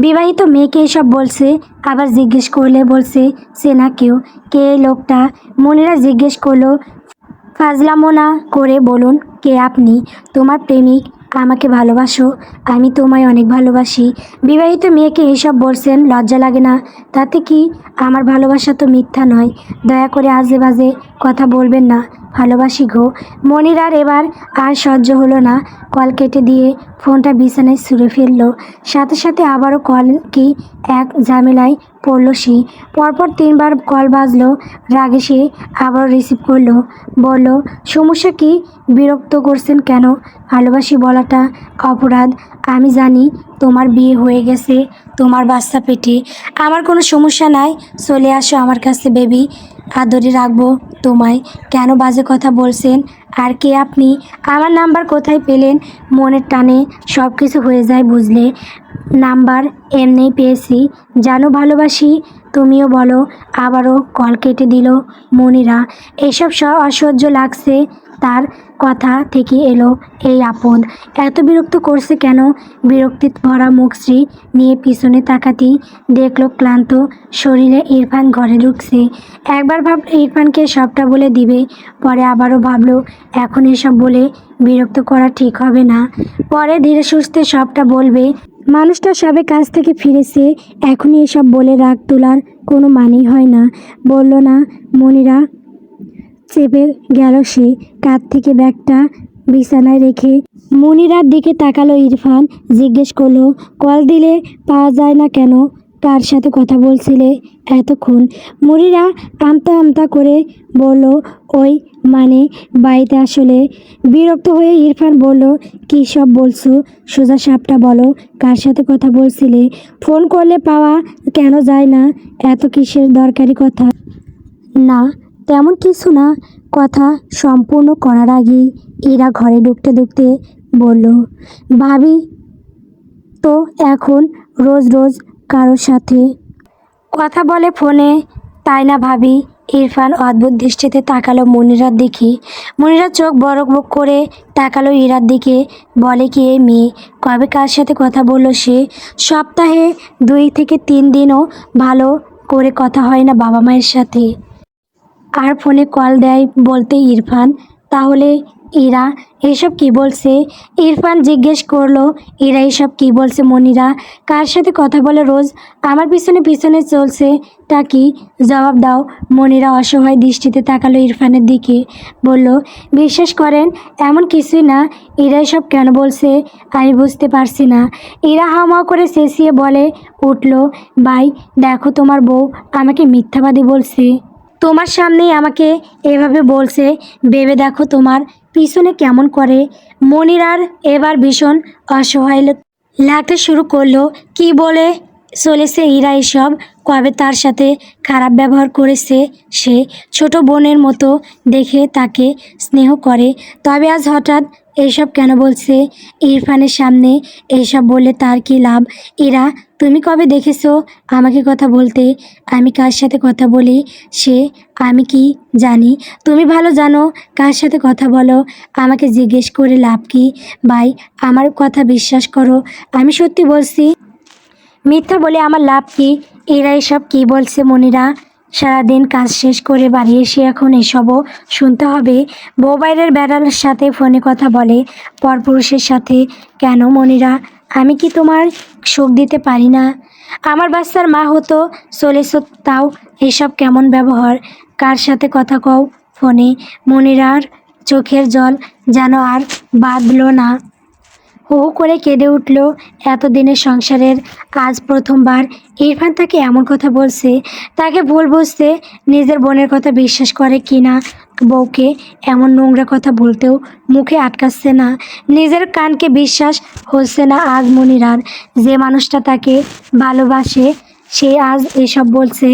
Speaker 1: বিবাহিত মেয়েকে এসব বলছে, আবার জিজ্ঞেস করলে বলছে চেনা কেউ। কে এই লোকটা? মনিরা জিজ্ঞেস করলো, ফাজলামো না করে বলুন, কে আপনি? তোমার প্রেমিক। আমাকে ভালোবাসো? আমি তোমায় অনেক ভালোবাসি। বিবাহিত মেয়েকে এসব বলছেন, লজ্জা লাগে না? তাতে কি? আমার ভালোবাসা তো মিথ্যা নয়। দয়া করে আজে বাজে কথা বলবেন না, ভালোবাসি গো। মনিরার এবার আর সহ্য হলো না, কল কেটে দিয়ে ফোনটা বিছানায় ছুঁড়ে ফেললো। সাথে সাথে আবারও কল কি এক ঝামেলায় পড়ল সে। পরপর 3বার কল বাজলো। রাগে সে আবার রিসিভ করলো। বলল, সমস্যা কি? বিরক্ত করছেন কেন? ভালোবাসি বলাটা অপরাধ। আমি জানি তোমার বিয়ে হয়ে গেছে, তোমার বাচ্চা পেটে। আমার কোনো সমস্যা নাই, চলে আসো আমার কাছে বেবি, আদরে রাখবো তোমায়। কেন বাজে কথা বলছেন? আর কে আপনি? আমার নাম্বার কোথায় পেলেন? মনের টানে সব কিছু হয়ে যায় বুঝলে। নাম্বার এমনিই পেয়েছি, জানো ভালোবাসি। তুমিও বলো। আবারও কল কেটে দিল মনিরা। এসব অসহ্য লাগছে তার। কথা থেকে এলো এই আপদ। এত বিরক্ত করছে কেন? বিরক্তির ভরা মুখশ্রী নিয়ে পিছনে তাকাতেই দেখলো ক্লান্ত শরীরে ইরফান ঘরে ঢুকছে। একবার ভাবলো ইরফানকে সবটা বলে দিবে, পরে আবারও ভাবলো এখন এসব বলে বিরক্ত করা ঠিক হবে না। পরে ধীরে সুস্থে সবটা বলবে। মানুষটা সবে কাজ থেকে ফিরেছে, এখনই এসব বলে রাগ তোলার কোনো মানেই হয় না। বলল না মনিরা। চেপে গেল সে, কাঁধ থেকে ব্যাগটা বিছানায় রেখে মনিরার দিকে তাকালো ইরফান। জিজ্ঞেস করলো, কল দিলে পাওয়া যায় না কেন? কার সাথে কথা বলছিলে এতক্ষণ? মনিরা আমতা আমতা করে বলল, ওই মানে বাড়িতে। আসলে বিরক্ত হয়ে ইরফান বলল, কী সব বলছো? সোজা সাপটা বলো, কার সাথে কথা বলছিলে? ফোন করলে পাওয়া কেন যায় না? এত কিসের দরকারি কথা? না তেমন কিছু না। কথা সম্পূর্ণ করার আগেই এরা ঘরে ঢুকতে ঢুকতে বলল, ভাবি তো এখন রোজ রোজ কারোর সাথে কথা বলে ফোনে, তাই না ভাবি? ইরফান অদ্ভুত দৃষ্টিতে তাকালো মনিরার দিকে। মনিরা চোখ বড় বড় করে তাকালো ইরার দিকে। বলে কি এই মেয়ে কবে কার সাথে কথা বলল সে? সপ্তাহে 2 থেকে 3 দিনও ভালো করে কথা হয় না বাবা মায়ের সাথে, আর ফোনে কল দেয় বলতে ইরফান। তাহলে ইরা এসব কি বলছে? ইরফান জিজ্ঞেস করলো, ইরা এসব কি বলছে? মনিরা কার সাথে কথা বলে রোজ? আমার পিছনে পিছনে চলছে তা কি? জবাব দাও। মনিরা অসহায় দৃষ্টিতে তাকালো ইরফানের দিকে। বলল, বিশ্বাস করেন এমন কিছুই না। ইরা এসব কেন বলছে আমি বুঝতে পারছি না। ইরা হাওয়া করে চেঁচিয়ে বলে উঠল, ভাই দেখো তোমার বউ আমাকে মিথ্যাবাদী বলছে। তোমার সামনেই আমাকে এভাবে বলছে, ভেবে দেখো তোমার পিছনে কেমন করে। মনিরার এবার ভীষণ অসহায় লাগতে শুরু করলো। কি বলে চলেছে ইরা এসব? কবে তার সাথে খারাপ ব্যবহার করেছে সে? ছোট বোনের মতো দেখে তাকে স্নেহ করে, তবে আজ হঠাৎ এইসব কেন বলছে ইরফানের সামনে? এইসব বললে তার কি লাভ? ইরা তুমি কবে দেখেছো আমাকে কথা বলতে? আমি কার সাথে কথা বলি সে আমি কি জানি? তুমি ভালো জানো কার সাথে কথা বলো। আমাকে জিজ্ঞেস করে লাভ কি? ভাই আমার কথা বিশ্বাস করো, আমি সত্যি বলছি। মিথ্যা বলে আমার লাভ কি? এরা এসব কি বলছে মনিরা? সারাদিন কাজ শেষ করে বাড়ি এসে এখন এসবও শুনতে হবে? বউ বাইরের বেড়ালের সাথে ফোনে কথা বলে, পরপুরুষের সাথে। কেন মনিরা? আমি কি তোমার সুখ দিতে পারি না? আমার বাচ্চার মা হতো চলেছো, তাও এসব কেমন ব্যবহার? কার সাথে কথা কও ফোনে? মনিরার চোখের জল যেন আর বাঁধল না, হু হু করে কেঁদে উঠল। এতদিনের সংসারের আজ প্রথমবার ইরফান তাকে এমন কথা বলছে। তাকে ভুল বুঝতে, নিজের বোনের কথা বিশ্বাস করে কি না? বউকে এমন নোংরা কথা বলতেও মুখে আটকাচ্ছে না, নিজের কানকে বিশ্বাস হচ্ছে না আজ মনিরার। যে মানুষটা তাকে ভালোবাসে সে আজ এসব বলছে,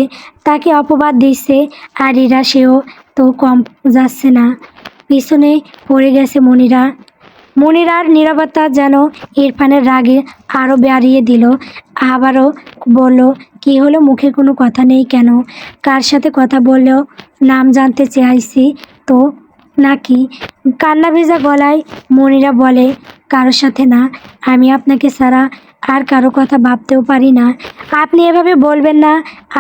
Speaker 1: তাকে অপবাদ দিচ্ছে। আর ইরা সেও তো কম যাচ্ছে না, পিছনে পড়ে গেছে মনিরা। মনিরার নীরবতা যেন ইরফানের রাগে আরও বাড়িয়ে দিল। আবারও বলল, কি হলো? মুখে কোনো কথা নেই কেন? কার সাথে কথা বললেও নাম জানতে চাইছি তো নাকি? কান্না ভেজা গলায় মনিরা বলে, কারোর সাথে না। আমি আপনাকে ছাড়া আর কারো কথা ভাবতেও পারি না। আপনি এভাবে বলবেন না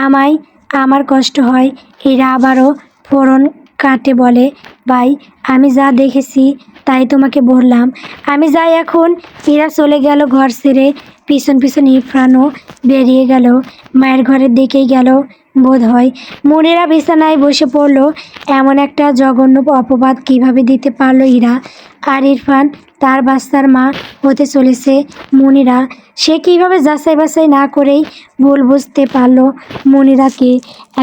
Speaker 1: আমায়, আমার কষ্ট হয়। এরা আবারও ফোড়ন কাটে বলে, ভাই আমি যা দেখেছি তাই তোমাকে বললাম। আমি যাই এখন। এরা চলে গেল ঘর ছেড়ে, পিছন পিছন ইরফানও বেরিয়ে গেল। মায়ের ঘরের দিকেই গেল বোধ হয়। মনিরা বিছানায় বসে পড়ল। এমন একটা জঘন্য অপবাদ কিভাবে দিতে পারলো ইরা? আর ইরফান তার বাচ্চার মা হতে চলেছে মনিরা। সে কিভাবে যাচাই বাছাই না করেই ভুল বুঝতে পারলো মনিরাকে?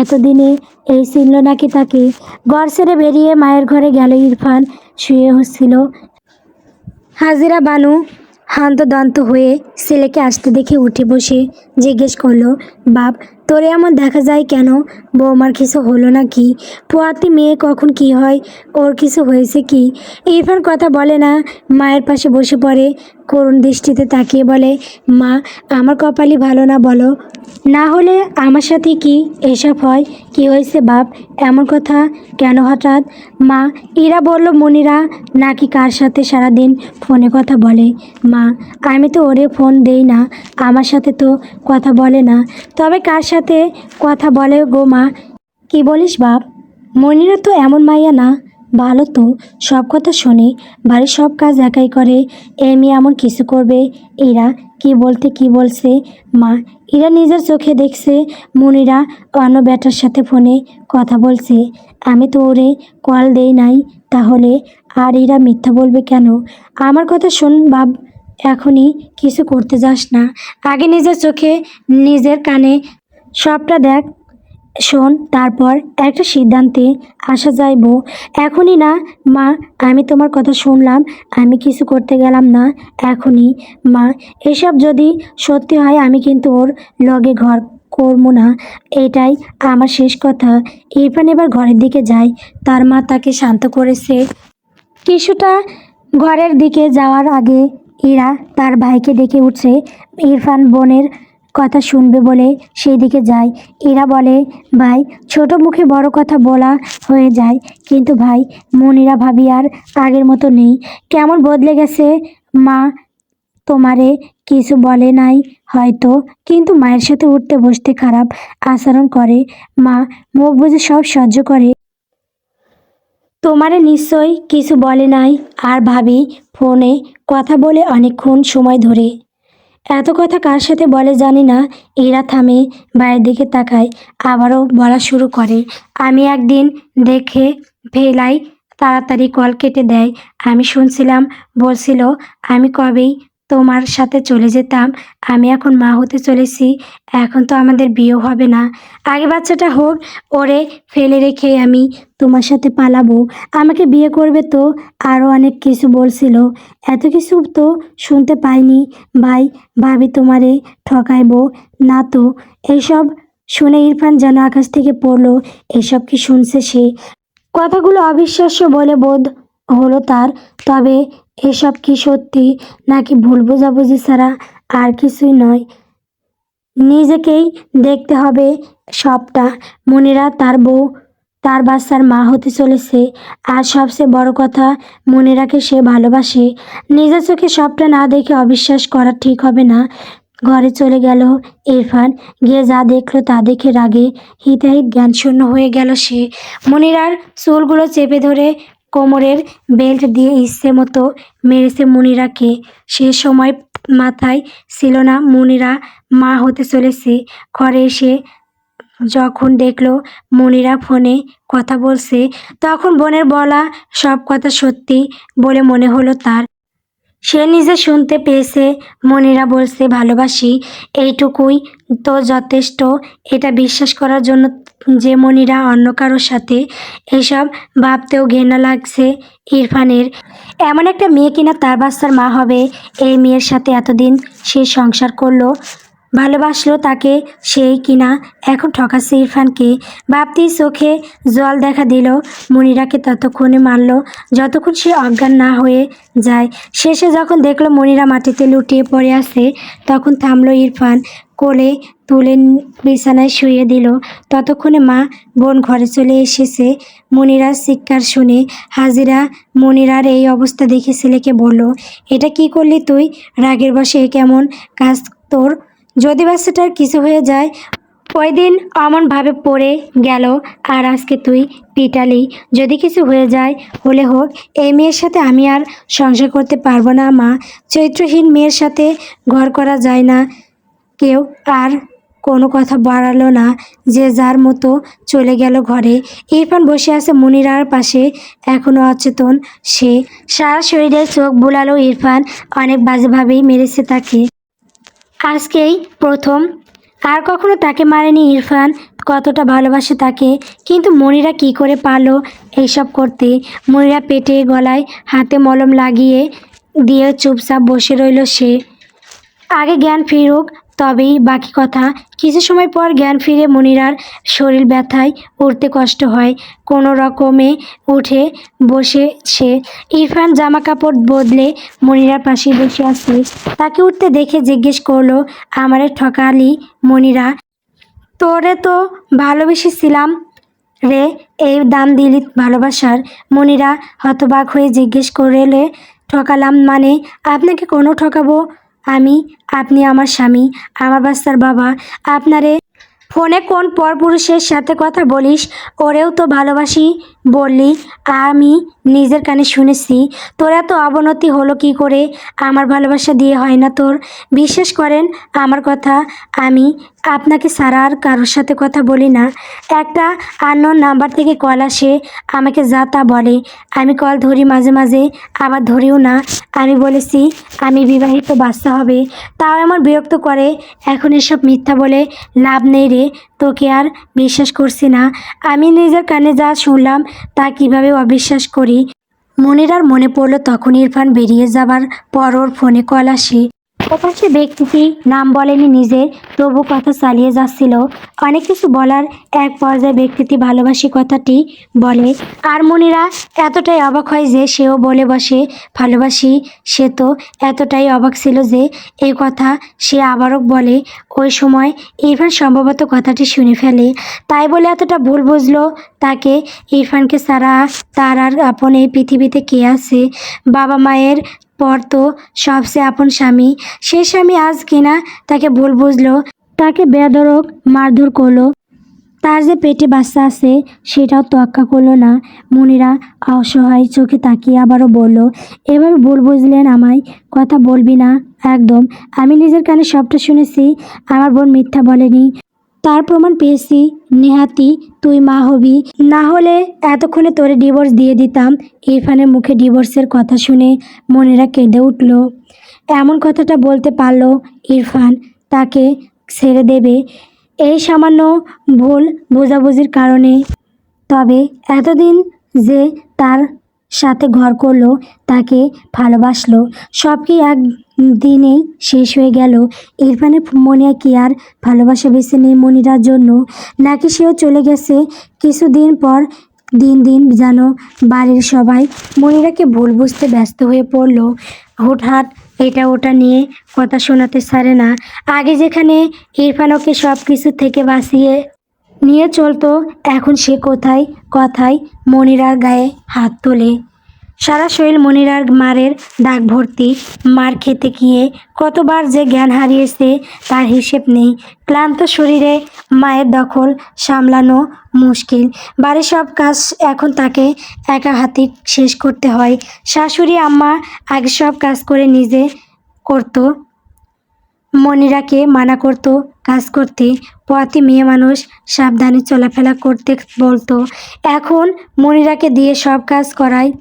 Speaker 1: এতদিনে এই ছিল নাকি তাকে? ঘর ছেড়ে বেরিয়ে মায়ের ঘরে গেল ইরফান। শুয়ে হচ্ছিল। হাজিরা বানু হন্তদন্ত হয়ে ছেলেকে আসতে দেখে উঠে বসে জিজ্ঞেস করলো, বাপ তোরে এমন দেখা যায় কেন? বৌমার কিছু হলো নাকি? পোয়াতি মেয়ে কখন কি হয়, ওর কিছু হয়েছে কি? ইরফান কথা বলে না, মায়ের পাশে বসে পড়ে। করুণ দৃষ্টিতে তাকিয়ে বলে, মা আমার কপালই ভালো না বলো, না হলে আমার সাথে কি এসব হয়? কি হয়েছে বাপ, এমন কথা কেন হঠাৎ? মা ইরা বলল, মনিরা নাকি কার সাথে সারাদিন ফোনে কথা বলে। মা আমি তো ওরে ফোন দেই না, আমার সাথে তো কথা বলে না। তবে কার সাথে কথা বলে গো মা? কি বলিস বাপ? মনিরা তো এমন মাইয়া না, ভালো তো, সব কথা শোনে, বাড়ির সব কাজ একাই করে। এ মেয়ে এমন কিছু করবে? এরা কি বলতে কি বলছে। মা, ইরা নিজের চোখে দেখছে মনিরা অন্য ব্যাটার সাথে ফোনে কথা বলছে। আমি তো ওরে কল দেই নাই, তাহলে আর এরা মিথ্যা বলবে কেন? আমার কথা শোন বাব, এখনই কিছু করতে যাস না। আগে নিজের চোখে নিজের কানে সবটা দেখ, শোন, তারপর একটা সিদ্ধান্তে আসা যাইব। এখনই না। মা, আমি তোমার কথা শুনলাম, আমি কিছু করতে গেলাম না এখনই। মা, এসব যদি সত্যি হয় আমি কিন্তু ওর লগে ঘর করবো না, এটাই আমার শেষ কথা। ইরফান এবার ঘরের দিকে যায়। তার মা তাকে শান্ত করেছে। কিছুটা ঘরের দিকে যাওয়ার আগে ইরা তার ভাইকে ডেকে উঠছে। ইরফান বোনের কথা শুনবে বলে সেই দিকে যায়। ইরা বলে, ভাই, ছোট মুখে বড় কথা বলা হয়ে যায়, কিন্তু ভাই, মনিরা ভাবি আর আগের মতো নেই, কেমন বদলে গেছে। মা তোমারে কিছু বলে নাই হয়তো, কিন্তু মায়ের সাথে উঠতে বসতে খারাপ আচরণ করে। মা মুখ বুজে সব সহ্য করে। তোমারে নিশ্চয়ই কিছু বলে নাই। আর ভাবি ফোনে কথা বলে অনেকক্ষণ সময় ধরে। এত কথা কার সাথে বলে জানি না। এরা থামে, বাইরের দিকে তাকায়, আবারও বলা শুরু করে। আমি একদিন দেখে ফেলাই তাড়াতাড়ি কল কেটে দেয়। আমি শুনছিলাম, বলছিল আমি কবেই তোমার সাথে চলে যেতাম। আমি এখন মা হতে চলেছি, এখন তো আমাদের বিয়েও হবে না। আগে বাচ্চাটা হোক, ওরে ফেলে রেখে আমি তোমার সাথে পালাবো, আমাকে বিয়ে করবে তো, আরও অনেক কিছু বলছিল। এত কিছু তো শুনতে পাইনি ভাই, ভাবি তোমারে ঠকাইবো না তো। এইসব শুনে ইরফান যেন আকাশ থেকে পড়লো। এসব কি শুনছে সে? কথাগুলো অবিশ্বাস্য বলে বোধ হলো তার। তবে এসব কি সত্যি নাকি ভুল বোঝাবুঝি ছাড়া আর কিছুই নয়? নিজেকেই দেখতে হবে সবটা। মনিরা তার বউ, তার বাচ্চার মা হতে চলেছে। আর সবচেয়ে বড় কথা, মনিরাকে সে ভালোবাসে। নিজের চোখে সবটা না দেখে অবিশ্বাস করা ঠিক হবে না। ঘরে চলে গেল ইরফান। গিয়ে যা দেখলো তা দেখে রাগে হিতাহিত জ্ঞানশূন্য হয়ে গেল সে। মনিরার চুলগুলো চেপে ধরে কোমরের বেল্ট দিয়ে ইচ্ছে মতো মেরেছে মনিরাকে। সে সময় মাথায় ছিল না মনিরা মা হতে চলেছে। ঘরে এসে যখন দেখলো মনিরা ফোনে কথা বলছে, তখন বোনের বলা সব কথা সত্যি বলে মনে হলো তার। সে নিজে শুনতে পেয়েছে মনিরা বলছে ভালোবাসি, এইটুকুই তো যথেষ্ট। এটা বিশ্বাস করার জন্য যে মনিরা অন্য কারোর সাথে, এসব ভাবতেও ঘেন্না লাগছে ইরফানের। এমন একটা মেয়ে কিনা তার বাচ্চার মা হবে, এই মেয়ের সাথে এতদিন সে সংসার করলো, ভালোবাসলো তাকে, সেই কিনা এখন ঠকাচ্ছে ইরফানকে। ভাবতেই চোখে জল দেখা দিল। মনিরাকে ততক্ষণে মারল যতক্ষণ সে অজ্ঞান না হয়ে যায়। শেষে যখন দেখলো মনিরা মাটিতে লুটিয়ে পড়ে আছে, তখন থামলো ইরফান, কোলে তুলে বিছানায় শুয়ে দিল। ততক্ষণে মা বোন ঘরে চলে এসেছে। মনিরার চিৎকার শুনে হাজিরা মনিরার এই অবস্থা দেখে ছেলেকে বলল, এটা কি করলি তুই? রাগের বশে এ কেমন কাজ তোর? যদি বাচ্চাটার কিছু হয়ে যায়? ওই দিন অমনভাবে পড়ে গেল, আর আজকে তুই পিটালি। যদি কিছু হয়ে যায়, হলে হোক, এই মেয়ের সাথে আমি আর সংসার করতে পারবো না মা। চরিত্রহীন মেয়ের সাথে ঘর করা যায় না। কেউ আর কোনো কথা বাড়ালো না, যে যার মতো চলে গেল ঘরে। ইরফান বসে আছে মনিরার পাশে, এখনও অচেতন সে। সারা শরীরে চোখ বুলালো ইরফান, অনেক বাজেভাবেই মেরেছে তাকে। আজকেই প্রথম, আর কখনো তাকে মারেনি ইরফান। কতটা ভালোবাসে তাকে, কিন্তু মনিরা কি করে পারলো এইসব করতে? মনিরা পেটে গলায় হাতে মলম লাগিয়ে দিয়ে চুপচাপ বসে রইল সে। আগে জ্ঞান ফিরুক, তবেই বাকি কথা। কিছু সময় পর জ্ঞান ফিরে মনিরার শরীর ব্যথায় উঠতে কষ্ট হয়। কোনো রকমে উঠে বসে সে। ইরফান জামা কাপড় বদলে মনিরার পাশে বসে আছে। তাকে উঠতে দেখে জিজ্ঞেস করলো, আমারে ঠকালি মনিরা? তোরে তো ভালোবেসেছিলাম রে, এই দাম দিলি ভালোবাসার? মনিরা হতবাক হয়ে জিজ্ঞেস করলে, ঠকালাম মানে? আপনাকে কোনো ঠকাবো আমি? আপনি আমার স্বামী, আমার বাচ্চার বাবা। আপনারে ফোনে কোন পরপুরুষের সাথে কথা বলিস? ওরেও তো ভালোবাসি বললি, আমি নিজের কানে শুনেছি। তোর এত অবনতি হলো কি করে? আমার ভালোবাসা দিয়ে হয় না তোর। বিশ্বাস করেন আমার কথা, আমি আপনাকে ছাড়া আর কারোর সাথে কথা বলি না। একটা আননোন নাম্বার থেকে কল আসে, আমাকে যা তা বলে। আমি কল ধরি মাঝে মাঝে, আবার ধরিও না। আমি বলেছি আমি বিবাহিত, বাচ্চা হবে, তাও এমন বিরক্ত করে। এখন এসব মিথ্যা বলে লাভ নেই রে, তোকে আর বিশ্বাস করছি না। আমি নিজের কানে যা শুনলাম তা কিভাবে অবিশ্বাস করি। মনিরার মনে পড়লো তখন ইরফান বেরিয়ে যাবার পর ওর ফোনে কল আসে। ওপাশে ব্যক্তিটি নাম বলেনি নিজের, তবু কথা চালিয়ে যাচ্ছিল। অনেক কিছু বলার এক পর্যায়ে ব্যক্তিটি ভালোবাসি কথাটি বলে, আর মনিরা এতটাই অবাক হয় যে সেও বলে বসে ভালোবাসি। সে তো এতটাই অবাক ছিল যে এই কথা সে আবারও বলে। ওই সময় ইরফান সম্ভবত কথাটি শুনে ফেলে, তাই বলে এতটা ভুল বুঝলো তাকে। ইরফানকে ছাড়া তার আর আপন এই পৃথিবীতে কে আছে? বাবা মায়ের পর তো সবচেয়ে আপন স্বামী, সে স্বামী আজ কিনা তাকে ভুল বুঝলো, তাকে বেধড়ক মারধর করলো। তার যে পেটে বাচ্চা আছে সেটাও তোয়াক্কা করলো না। মনিরা অসহায় চোখে তাকিয়ে আবারও বলল, এভাবে ভুল বুঝলেন আমায়? কথা বলবি না একদম। আমি নিজের কানে সবটা শুনেছি, আমার বোন মিথ্যা বলেনি। তার প্রমাণ পেয়েছি। নেহাতি তুই মা হবি, না হলে এতক্ষণে তোরে ডিভোর্স দিয়ে দিতাম। ইরফানের মুখে ডিভোর্সের কথা শুনে মনিরা কেঁদে উঠল। এমন কথাটা বলতে পারলো ইরফান তাকে ছেড়ে দেবে এই সামান্য ভুল বোঝাবুঝির কারণে? তবে এতদিন যে তার সাথে ঘর করলো, তাকে ভালোবাসলো, সব কি এক দিনেই শেষ হয়ে গেল? ইরফানের মনে কি আর ভালোবাসা বেঁচে নেই মনিরার জন্য? নাকি সেও চলে গেছে? কিছুদিন পর দিন দিন যেন বাড়ির সবাই মনিরাকে ভুল বুঝতে ব্যস্ত হয়ে পড়লো। হুটহাট এটা ওটা নিয়ে কথা শোনাতে ছাড়ে না। আগে যেখানে ইরফান ওকে সব কিছু থেকে বাঁচিয়ে নিয়ে চলতো, এখন সে কোথায় কথায় মনিরার গায়ে হাত তোলে। সারা শরীর মনিরার মারের দাগ ভর্তি। মার খেতে গিয়ে কতবার যে জ্ঞান হারিয়েছে তার হিসেব নেই। ক্লান্ত শরীরে মায়ের দখল সামলানো মুশকিল। বাড়ির সব কাজ এখন তাকে একা হাতে শেষ করতে হয়। শাশুড়ি আম্মা আগে সব কাজ করে নিজে করতো, মনিরাকে মানা করতো কাজ করতে। পথে মেয়ে মানুষ, সাবধানে চলাফেরা করতে বলতো। এখন মনিরাকে দিয়ে সব কাজ করায়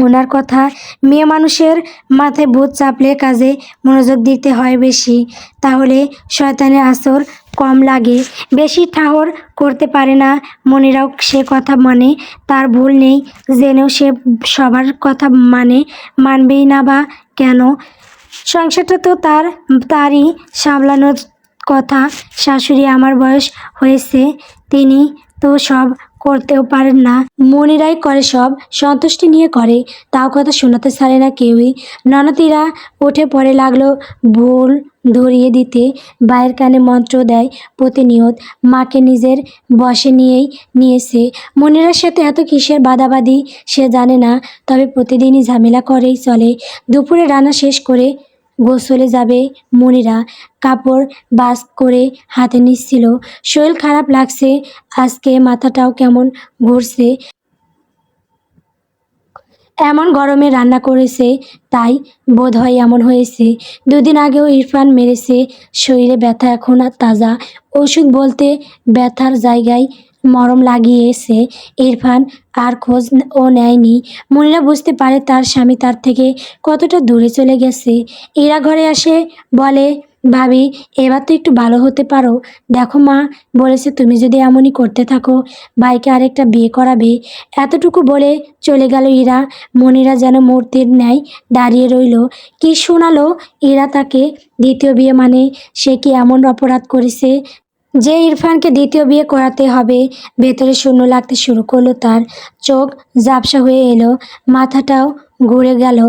Speaker 1: ওনার কথা। মেয়ে মানুষের মাথায় ভূত চাপলে কাজে মনোযোগ দিতে হয় বেশি, তাহলে শয়তানের আসর কম লাগে। বেশি ঠাহর করতে পারে না মনিরাও, সে কথা মানে। তার ভুল নেই জেনেও সে সবার কথা মানবেই না বা কেন? সংসারটা তো তারই সামলানোর কথা। শাশুড়ি আমার বয়স হয়েছে, তিনি তো সব করতেও পারেন না, মনিরাই করে সব, সন্তুষ্টি নিয়ে করে, তাও কথা শোনাতে ছাড়ে না কেউই। ননদিরা উঠে পড়ে লাগলো ভুল ধরিয়ে দিতে, বায়ের কানে মন্ত্র দেয় প্রতিনিয়ত। মাকে নিজের বশে নিয়েছে। মনিরার সাথে এত কিসের বাদাবাদি সে জানে না, তবে প্রতিদিনই ঝামেলা করেই চলে। দুপুরে রান্না শেষ করে গোসলে যাবে মনিরা, কাপড় বাস করে হাতে নিচ্ছিল। শরীর খারাপ লাগছে আজকে, মাথাটাও কেমন ঘুরছে। এমন গরমে রান্না করেছে তাই বোধহয় এমন হয়েছে। দুদিন আগেও ইরফান মেরেছে, শরীরে ব্যথা এখন আর তাজা। ওষুধ বলতে ব্যথার জায়গায় মরম লাগিয়েছে ইরফান, আর খোঁজ ও নেয়নি। মনিরা বুঝতে পারে তার স্বামী তার থেকে কতটা দূরে চলে গেছে। এরা ঘরে আসে, বলে, ভাবি এবার তো একটু ভালো হতে পারো। দেখো মা বলেছে তুমি যদি এমনই করতে থাকো ভাইকে আরেকটা বিয়ে করাবে। এতটুকু বলে চলে গেল ইরা। মনিরা যেন মূর্তির ন্যায় দাঁড়িয়ে রইল। কি শোনালো ইরা তাকে? দ্বিতীয় বিয়ে মানে? সে কি এমন অপরাধ করেছে যে ইরফানকে দ্বিতীয় বিয়ে করাতে হবে? ভেতরে শূন্য লাগতে শুরু করলো তার, চোখ ঝাপসা হয়ে এলো, মাথাটাও ঘুরে গেল।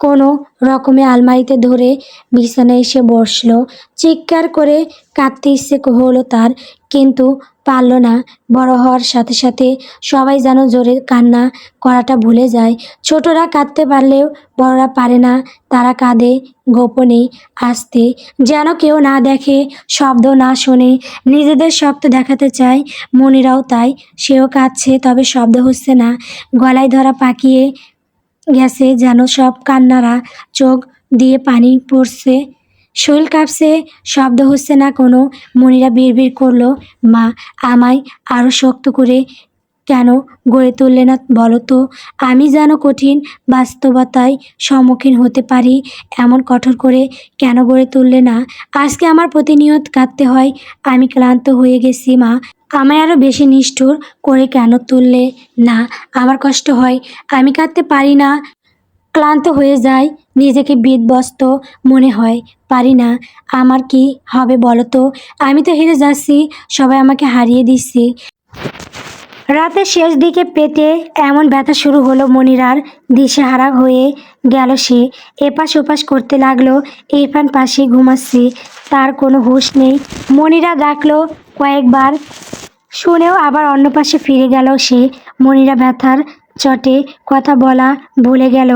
Speaker 1: কোনো রকমে আলমারিতে ধরে বিছানায় এসে বসলো। চিৎকার করে কাঁদতে ইচ্ছে হলো তার, কিন্তু পারল না। বড় হওয়ার সাথে সাথে সবাই যেন জোরে কান্না করাটা ভুলে যায়। ছোটরা কাঁদতে পারলেও বড়রা পারে না। তারা কাঁদে গোপনে, আস্তে, যেন কেউ না দেখে, শব্দ না শোনে। নিজেদের শক্ত দেখাতে চায়। মনিরাও তাই। সেও কাঁদছে, তবে শব্দ হচ্ছে না। গলায় ধরা পাকিয়ে গেছে যেন সব কান্নারা। চোখ দিয়ে পানি পড়ছে, শরীর কাঁপছে, শব্দ হচ্ছে না কোনো। মনিরা বিড়বিড় করলো, মা, আমায় আরও শক্ত করে কেন গড়ে তুললে না বলো তো? আমি যেন কঠিন বাস্তবতায় সম্মুখীন হতে পারি, এমন কঠোর করে কেন গড়ে তুললে না? আজকে আমার প্রতিনিয়ত কাঁদতে হয়। আমি ক্লান্ত হয়ে গেছি মা। আমায় আরও বেশি নিষ্ঠুর করে কেন তুললে না? আমার কষ্ট হয়, আমি কাঁদতে পারি না, ক্লান্ত হয়ে যায়, নিজেকে বিধ্বস্ত মনে হয়। পারি না। আমার কি হবে বলো তো? আমি তো হেরে যাচ্ছি, সবাই আমাকে হারিয়ে দিচ্ছে। রাতের শেষ দিকে পেটে এমন ব্যথা শুরু হলো মনিরার, দিশেহারা হয়ে গেল সে। এপাশ ওপাশ করতে লাগলো। ইরফান পাশে ঘুমাচ্ছে, তার কোনো হুঁশ নেই। মনিরা ডাকলো কয়েকবার, শুনেও আবার অন্য পাশে ফিরে গেল সে। মনিরা ব্যথার চটে কথা বলা ভুলে গেল।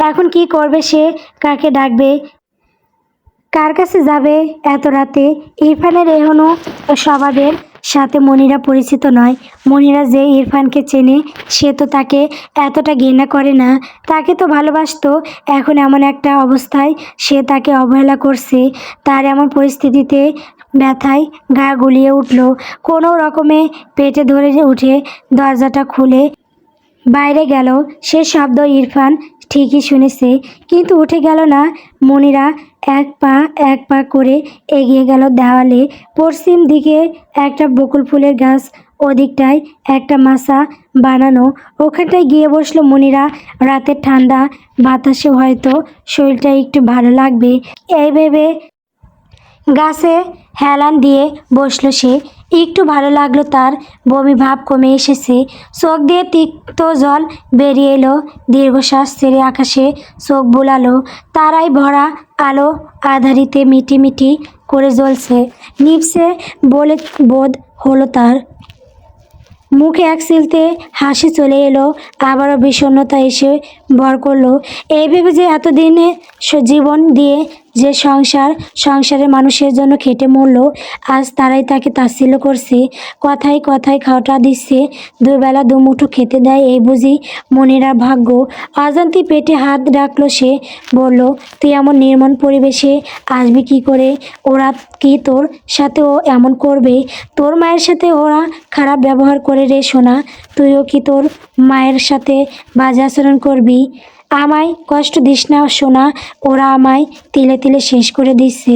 Speaker 1: এখন কি করবে সে? কাকে ডাকবে? কার কাছে যাবে এত রাতে? ইরফানের এখনও স্বভাবের সাথে মনিরা পরিচিত নয়। মনিরা যে ইরফানকে চেনে, সে তো তাকে এতটা ঘৃণা করে না। তাকে তো ভালোবাসতো। এখন এমন একটা অবস্থায় সে তাকে অবহেলা করছে। তার এমন পরিস্থিতিতে ব্যথায় গা গুলিয়ে উঠল। কোনো রকমে পেটে ধরে উঠে দরজাটা খুলে বাইরে গেল। সে শব্দ ইরফান ঠিকই শুনেছে, কিন্তু উঠে গেল না। মনিরা এক পা করে এগিয়ে গেল দেওয়ালে। পশ্চিম দিকে একটা বকুল ফুলের গাছ, ওদিকটায় একটা মাচা বানানো। ওখানটায় গিয়ে বসলো মনিরা। রাতের ঠান্ডা বাতাসে হয়তো শরীরটা একটু ভালো লাগবে, এই ভেবে গাছে হেলান দিয়ে বসলো সে। একটু ভালো লাগলো তার। বমি ভাব কমে এসেছে। চোখ দিয়ে তিক্ত জল বেরিয়ে এলো। দীর্ঘশ্বাস ছেড়ে আকাশে চোখ বুলালো। তারায় ভরা আলো আধারিতে মিটিমিটি করে জ্বলছে। নিভছে বলে বোধ হলো তার। মুখে এক চিলতে হাসি চলে এলো, আবারও বিষণ্ণতা এসে ভর করলো। এই ভেবে যে এতদিনে জীবন দিয়ে যে সংসারের মানুষের জন্য খেটে মরল, আজ তারাই তাকে তাচ্ছিল্য করছে, কথায় কথায় খাওয়াটা দিচ্ছে, দুবেলা দুমুঠো খেতে দেয়, এই বুঝি মনিরার ভাগ্য। অজান্তে পেটে হাত রাখলো সে। বলল, তুই এমন নির্মম পরিবেশে আসবি কি করে? ওরা কি তোর সাথেও এমন করবে? তোর মায়ের সাথে ওরা খারাপ ব্যবহার করে রে সোনা। তুইও কি তোর মায়ের সাথে বাজে আচরণ করবি? আমায় কষ্ট দিস না সোনা। ওরা আমায় তিলে তিলে শেষ করে দিচ্ছে।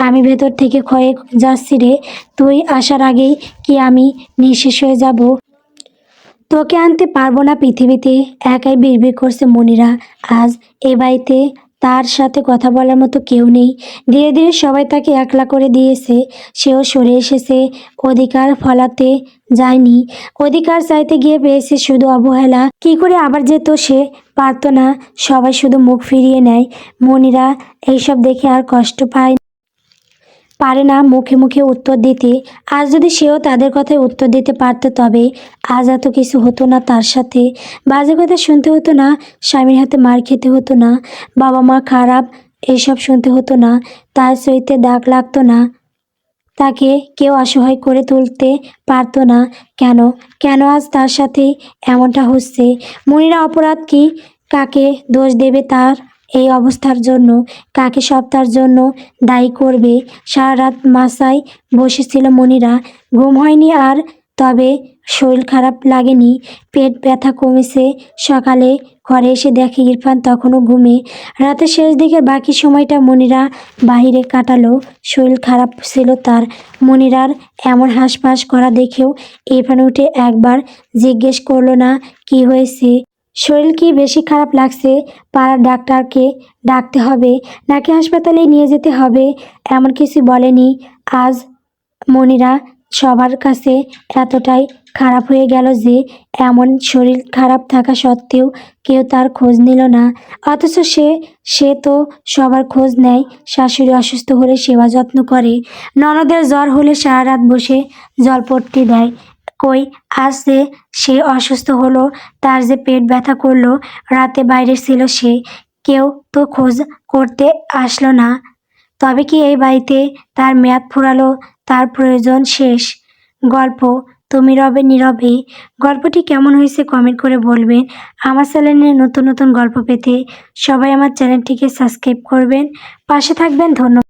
Speaker 1: আমি ভেতর থেকে ক্ষয়ে যাচ্ছি রে। তুই আসার আগেই কি আমি নিঃশেষ হয়ে যাব? তোকে আনতে পারবো না পৃথিবীতে, একাই বিড়বিড় করছে মনিরা। আজ এ বাড়িতে তার সাথে কথা বলার মতো কেউ নেই। ধীরে ধীরে সবাই তাকে একলা করে দিয়েছে। সেও সরে এসেছে। অধিকার ফলাতে যায়নি। অধিকার চাইতে গিয়ে পেয়েছে শুধু অবহেলা। কি করে আবার যেত সে? পারতো না। সবাই শুধু মুখ ফিরিয়ে নেয়। মনিরা এইসব দেখে আর কষ্ট পারে না মুখে মুখে উত্তর দিতে। আজ যদি সেও তাদের কথায় উত্তর দিতে পারত, তবে আজ এত কিছু হতো না তার সাথে। বাজে কথা শুনতে হতো না, স্বামীর হাতে মার খেতে হতো না, বাবা মা খারাপ এসব শুনতে হতো না, তার চরিত্রে দাগ লাগতো না, তাকে কেউ অসহায় করে তুলতে পারতো না। কেন কেন আজ তার সাথে এমনটা হচ্ছে? মনিরা অপরাধ কি? কাকে দোষ দেবে তার এই অবস্থার জন্য? কাকে সব তার জন্য দায়ী করবে? সারা রাত মাসায় বসেছিল মনিরা। ঘুম হয়নি আর, তবে শরীর খারাপ লাগেনি। পেট ব্যথা কমেছে। সকালে ঘরে এসে দেখে ইরফান তখনও ঘুমে। রাতের শেষ দিকের বাকি সময়টা মনিরা বাহিরে কাটালো। শরীর খারাপ ছিল তার। মনিরার এমন হাঁসফাঁস করা দেখেও ইরফান উঠে একবার জিজ্ঞেস করলো না, কি হয়েছে? শরীর কি বেশি খারাপ লাগছে? পাড়ার ডাক্তারকে ডাকতে হবে নাকি হাসপাতালে নিয়ে যেতে হবে? এমন কিছু বলেনি আজ মনিরা। সবার কাছে এতটাই খারাপ হয়ে গেল যে এমন শরীর খারাপ থাকা সত্ত্বেও কেউ তার খোঁজ নিল না। অথচ সে তো সবার খোঁজ নেয়, শাশুড়ি অসুস্থ হলে সেবা যত্ন করে, ননদের জ্বর হলে সারা রাত বসে জলপট্টি দেয়। কই আজ যে সে অসুস্থ হলো, তার যে পেট ব্যথা করলো, রাতে বাইরে ছিল সে, কেউ তো খোঁজ করতে আসলো না। তবে কি এই বাড়িতে তার মেয়াদ ফুরালো, তার প্রয়োজন শেষ? গল্প তুমি রবে নীরবে। গল্পটি কেমন হয়েছে কমেন্ট করে বলবেন। আমার চ্যানেলে নতুন নতুন গল্প পেতে সবাই আমার চ্যানেলটিকে সাবস্ক্রাইব করবেন, পাশে থাকবেন। ধন্যবাদ।